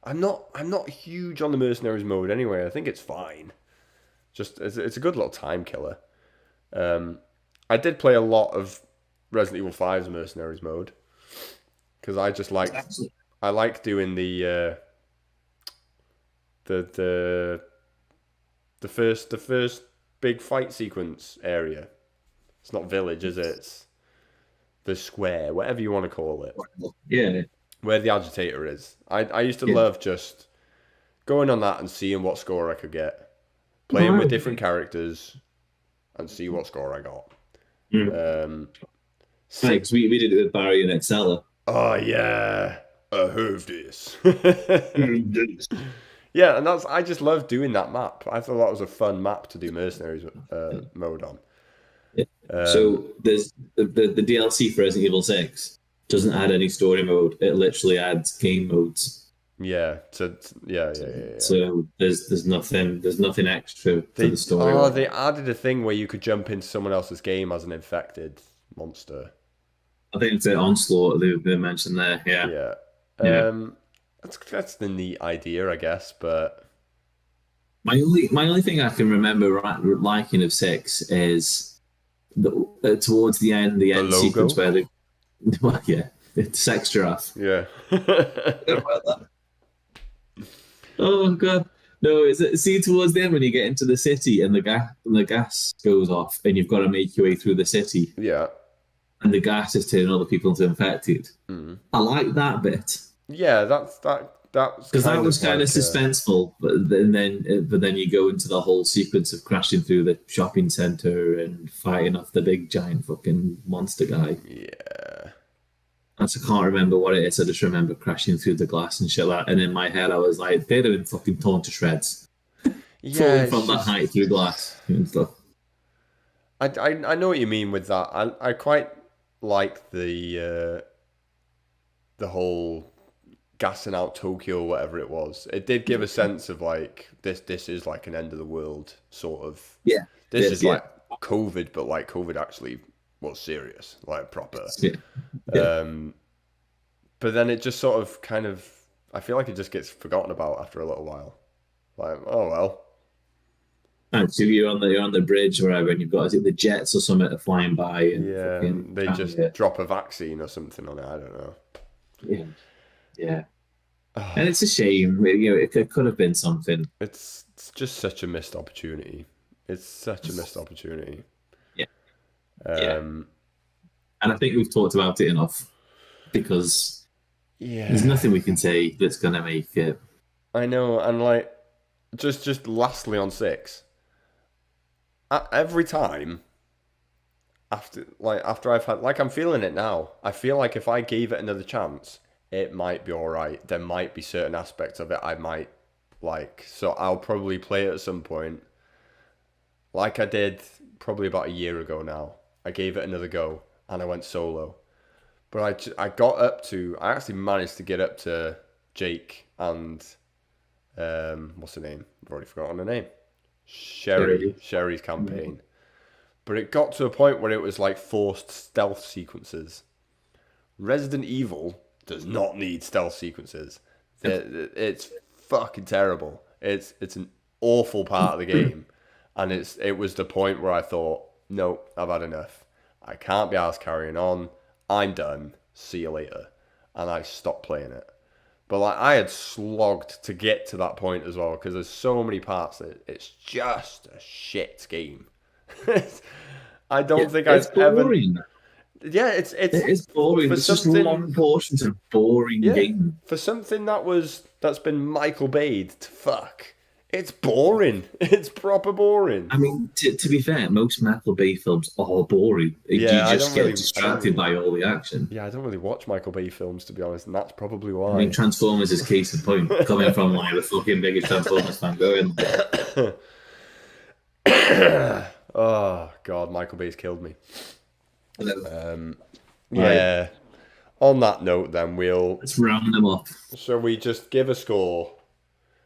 I'm not huge on the mercenaries mode anyway. I think it's fine. Just it's a good little time killer. I did play a lot of Resident Evil 5's mercenaries mode because I like doing the the first big fight sequence area. It's not village, is it? It's the square, whatever you want to call it, yeah. where the agitator is. I used to Yeah. love just going on that and seeing what score I could get, playing with different characters, and see what score I got. Um, Thanks. We did it with Barry and Excella. oh yeah, I have this. Yeah, and I just love doing that map. I thought that was a fun map to do mercenaries mode on. Yeah. So there's the DLC for Resident Evil 6 doesn't add any story mode. It literally adds game modes. Yeah, yeah. So there's nothing extra to the story. Oh, they added a thing where you could jump into someone else's game as an infected monster. I think it's an onslaught they mentioned there. Yeah. Yeah. Yeah. That's the neat idea, I guess, but My only thing I can remember liking of 6 is towards the end logo? sequence where they well yeah it's sex giraffe. yeah. Oh god. No, is it see towards the end when you get into the city and the gas goes off and you've got to make your way through the city Yeah. and the gas is turning other people into infected. I like that bit. Yeah, that's Because that was kind of suspenseful, but then you go into the whole sequence of crashing through the shopping center and fighting off the big giant fucking monster guy. Yeah. I can't remember what it is. I just remember crashing through the glass and shit like that. And in my head, I was like, they'd have been fucking torn to shreds. Yeah, Falling from that height through glass and stuff. I know what you mean with that. I quite like the whole gassing out Tokyo or whatever it was. It did give a sense of like this is like an end of the world sort of. Yeah. This is like COVID, but like COVID actually was serious, like proper. Yeah. But then it just sort of kind of, I feel like it just gets forgotten about after a little while. Like, oh well. And so you're on the bridge or whatever, and you've got, is it the jets or something are flying by? And Yeah, fucking they just drop a vaccine or something on it. I don't know. Yeah. Yeah. And it's a shame. You know, it could have been something. It's just such a missed opportunity. It's such a missed opportunity. Yeah. Um, And I think we've talked about it enough because yeah. there's nothing we can say that's gonna make it. I know, and like, just lastly on 6, every time after I've had, like, I'm feeling it now. I feel like if I gave it another chance, it might be all right. There might be certain aspects of it I might like, so I'll probably play it at some point. Like I did probably about a year ago now. I gave it another go and I went solo. But I actually managed to get up to Jake and what's her name? I've already forgotten her name. Sherry's campaign. but it got to a point where it was like forced stealth sequences. Resident Evil does not need stealth sequences. It's fucking terrible. It's an awful part of the game, and it was the point where I thought, no, I've had enough. I can't be asked carrying on. I'm done. See you later, and I stopped playing it. But like I had slogged to get to that point as well because there's so many parts that it's just a shit game. I don't think I've boring. ever. Yeah, it's boring. It's just long portions of boring game. For something that's been Michael Bay'd to fuck. It's boring. It's proper boring. I mean, to be fair, most Michael Bay films are boring. Yeah, you just get distracted by all the action. Yeah, I don't really watch Michael Bay films, to be honest, and that's probably why. I mean, Transformers is case in point. Coming from like the fucking biggest Transformers fan going. Oh God, Michael Bay's killed me. Right. On that note, then let's round them up. So we just give a score.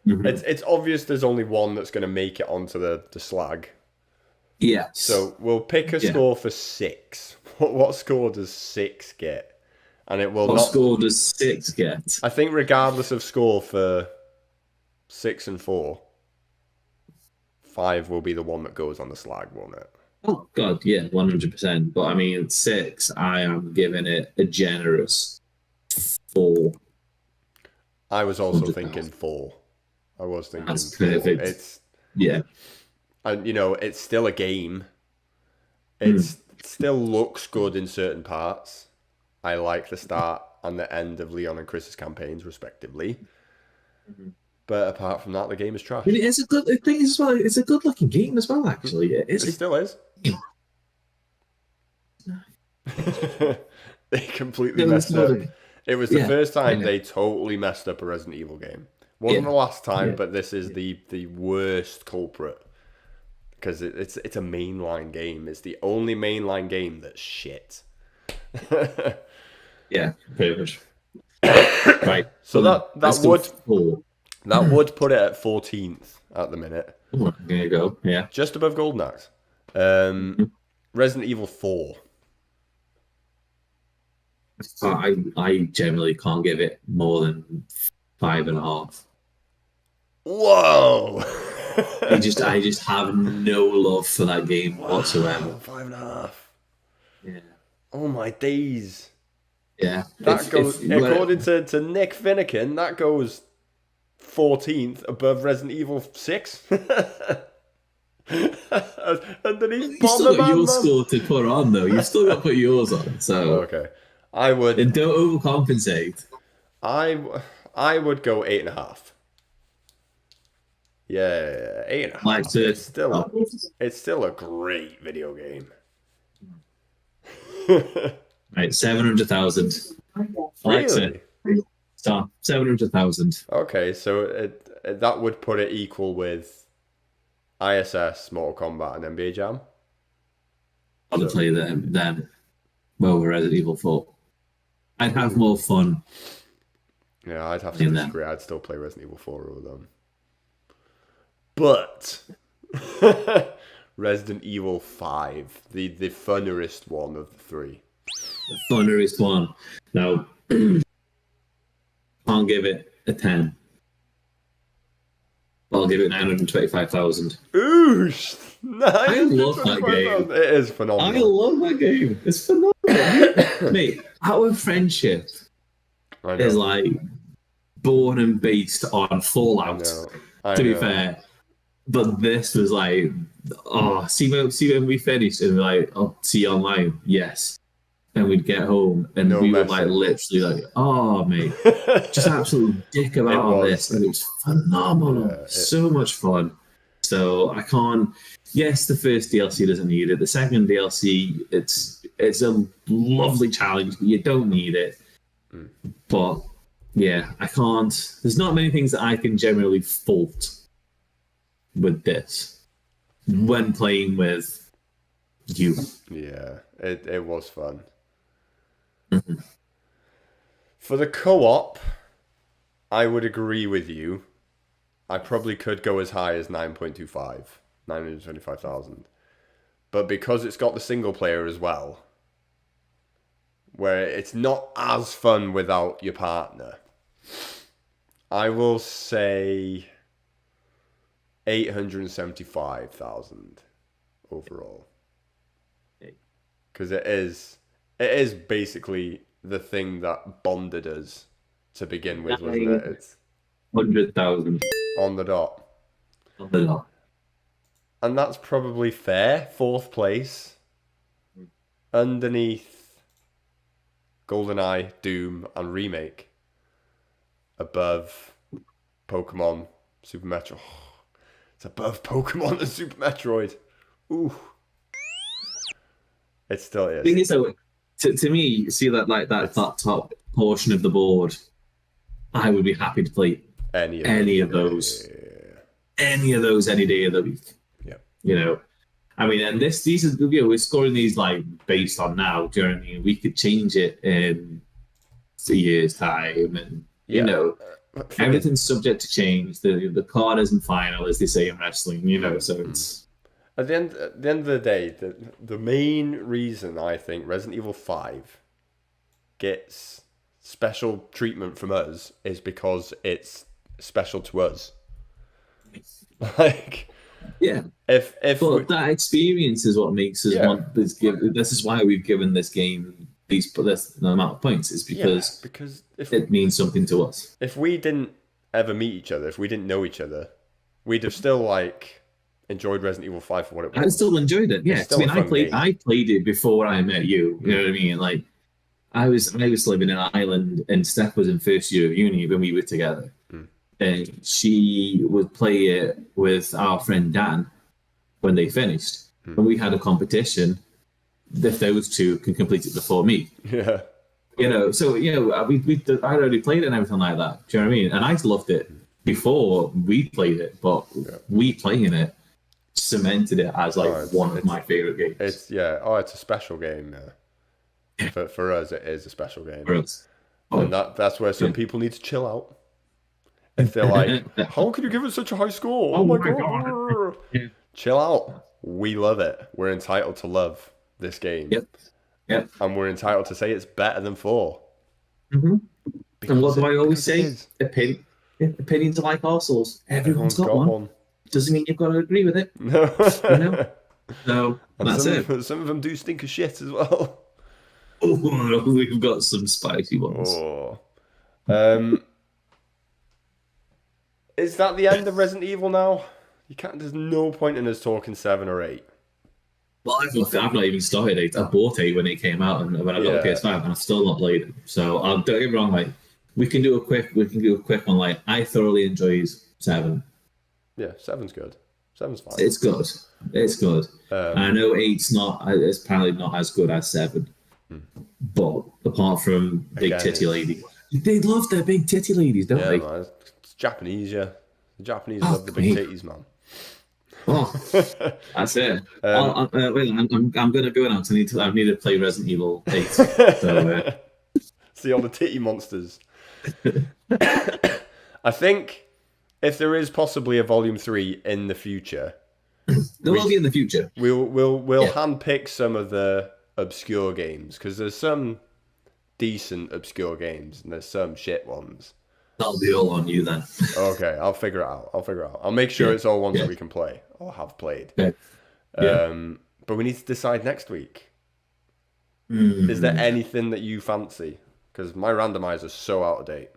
Mm-hmm. It's obvious there's only one that's going to make it onto the slag. Yes. So we'll pick a score for 6. What score does 6 get? And it will What score does 6 get? I think regardless of score for 6 and 4, 5 will be the one that goes on the slag, won't it? Oh God, yeah, 100%. But I mean, 6, I am giving it a generous 4. I was also thinking 4. I was thinking that's 4. Perfect. And it's still a game. It still looks good in certain parts. I like the start and the end of Leon and Chris's campaigns, respectively. Mm-hmm. But apart from that, the game is trash. I mean, it's a good thing as well. It's a good-looking game as well. Actually, it still is. They completely messed up. It was the first time they totally messed up a Resident Evil game. Wasn't the last time, but this is the worst culprit because it's a mainline game. It's the only mainline game that's shit. Yeah, pretty much. Right. So that would put it at 14th at the minute. Oh, there you go. Yeah, just above Golden Axe. Resident Evil 4. I generally can't give it more than 5.5. Whoa! I just have no love for that game whatsoever. 5.5. Yeah. Oh my days. Yeah. That goes according to Nick Finnegan, that goes 14th above Resident Evil 6. Underneath you still got your score to put on though. You've still got to put yours on. So okay. I would. And don't overcompensate. I would go 8.5. Yeah, 8.5. It's still a great video game. Right, 700,000. Really? Stop. 700,000. Okay, so that would put it equal with ISS, Mortal Kombat, and NBA Jam. I'd play them over Resident Evil 4. I'd have more fun. Yeah, I'd have to disagree. I'd still play Resident Evil 4 over them. But Resident Evil 5, the funnerest one of the 3. The funnerest one. Now, can't give it a 10. I'll give it 925,000. Oosh! I love that game. It is phenomenal. I love that game. It's phenomenal. Mate, our friendship is like born and based on Fallout, to be fair. But this was like, see when we finished and we're like, see you online. Yes. And we'd get home and we were like literally like, mate, just absolute dick about on this. And it was phenomenal. Yeah, so much fun. So I can't. Yes, the first DLC doesn't need it. The second DLC, it's a lovely challenge, but you don't need it. But yeah, I can't. There's not many things that I can generally fault with this when playing with you. Yeah, it was fun. For the co-op, I would agree with you. I probably could go as high as 9.25, 925,000. but because it's got the single player as well, where it's not as fun without your partner, I will say 875,000 overall. Because it is basically the thing that bonded us to begin with, wasn't it? It's 100,000 on the dot. on the dot. And that's probably fair. 4th place. Underneath GoldenEye, Doom, and Remake. Above Pokemon, Super Metroid. Oh, it's above Pokemon and Super Metroid. Ooh. It still is. The thing is, though, to me, see that like that top portion of the board, I would be happy to play any of those any day of the week. Yeah. You know, I mean, and these is, you know, we're scoring these like based on now. Do you know what I mean? We could change it in a year's time, and you know, everything's subject to change. The card isn't final, as they say in wrestling. You know, so it's. At the end of the day, the main reason I think Resident Evil 5 gets special treatment from us is because it's special to us. Like, yeah. If that experience is what makes us want this game. This is why we've given this game this amount of points. Is because it means something to us. If we didn't ever meet each other, if we didn't know each other, we'd have still like enjoyed Resident Evil 5 for what it was. I still enjoyed it. Yeah, I mean, I played it before I met you. You know what I mean? Like, I was living in Ireland, and Steph was in first year of uni when we were together, and she would play it with our friend Dan when they finished, and we had a competition. If those two can complete it before me, yeah, you know. So you know, I already played it and everything like that. Do you know what I mean? And I loved it before we played it, but we playing it cemented it as like one of my favorite games. It's it's a special game. For us, it is a special game. For us. And that's where some people need to chill out. If they're like, how could you give it such a high score? Oh my god. Chill out. We love it. We're entitled to love this game. Yep. And we're entitled to say it's better than 4. Mm-hmm. And what do I always say? Opinions are like arseholes. Everyone's got one. Doesn't mean you've got to agree with it. No. You know? So that's it. Some of them do stink of shit as well. Oh, we've got some spicy ones. Oh. Is that the end of Resident Evil now? You can't. There's no point in us talking 7 or 8. Well, I've not even started 8. I bought 8 when it came out, and when I got a PS5, and I've still not played it. So don't get me wrong. Like, we can do a quick one. Like, I thoroughly enjoyed 7. Yeah, 7's good. 7's fine. It's good. I know 8's not. It's apparently not as good as 7. But apart from big titty lady, they love their big titty ladies, don't they? Man, it's Japanese, The Japanese love the big titties, man. Oh, that's it. I'm gonna go now because I need to play Resident Evil 8. So, see all the titty monsters. I think if there is possibly a volume 3 in the future, there will be in the future. We'll handpick some of the obscure games, because there's some decent obscure games and there's some shit ones. That'll be all on you then. Okay, I'll figure it out. I'll make sure it's all ones that we can play or have played. Yeah. But we need to decide next week. Is there anything that you fancy? Because my randomizer's so out of date.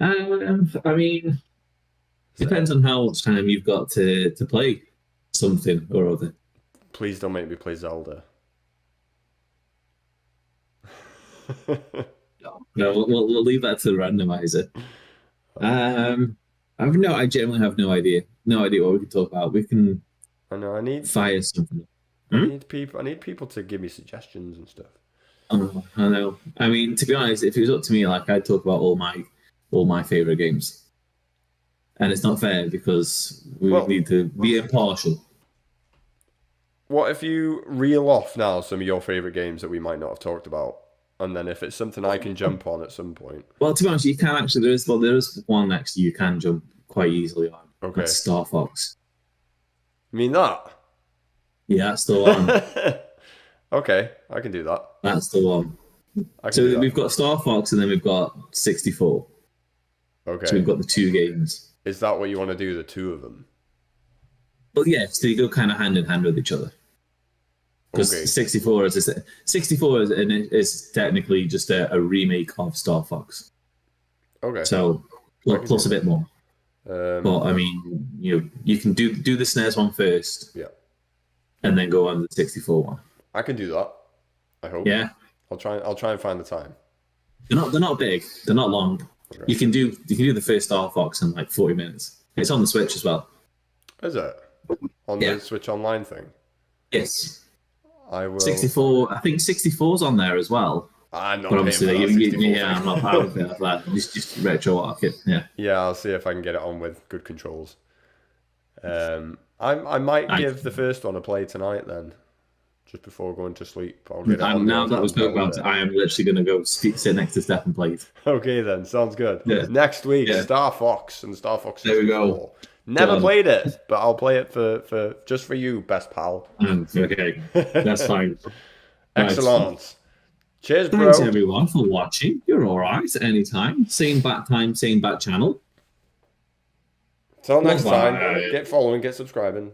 I mean, depends on how much time you've got to play something or other. Please don't make me play Zelda. No, we'll leave that to the randomizer. I genuinely have no idea. No idea what we can talk about. We can. I know. I need fire something. I need people to give me suggestions and stuff. I know. I mean, to be honest, if it was up to me, like, I'd talk about all my favorite games, and it's not fair because we need to be impartial. What if you reel off now some of your favorite games that we might not have talked about? And then if it's something I can jump on at some point. Well, to be honest, you can actually. There is one next you can jump quite easily on. Okay. That's Star Fox. mean that? Yeah, that's the one. Okay, I can do that. That's the one. I can So do that. we've got Star Fox and then we've got 64. So Okay. we've got the 2 games. Is that what you want to do, the 2 of them? But yeah, so they go kind of hand in hand with each other. Because Okay. 64 is technically just a remake of Star Fox. Okay. So plus a bit more. But I mean, you can do the SNES one first. Yeah. And then go on to the 64 one. I can do that. I hope. Yeah. I'll try and find the time. They're not big. They're not long. Okay. You can do the first Star Fox in like 40 minutes. It's on the Switch as well. Is it? On Yeah. the Switch Online thing? Yes. I will. 64. I think 64's on there as well. I'm not But paying for obviously, that 64 yeah, thing. I'm not proud of that. Just retro market. Yeah. Yeah, I'll see if I can get it on with good controls. I might give the first one a play tonight then, just before going to sleep. I'll get it on Now there that we spoke and about it, I am literally going to go sit next to Steph and play it. Okay then, sounds good. Yeah. Next week, Yeah. Star Fox and Star Fox 64. There we go. Never Done. played it, but I'll play it for just for you, best pal. Okay, that's fine. Right. Excellent. Cheers, bro. Thanks everyone for watching. You're all right anytime. Same bat time, same bat channel. Till next time, Bye. get following, get subscribing.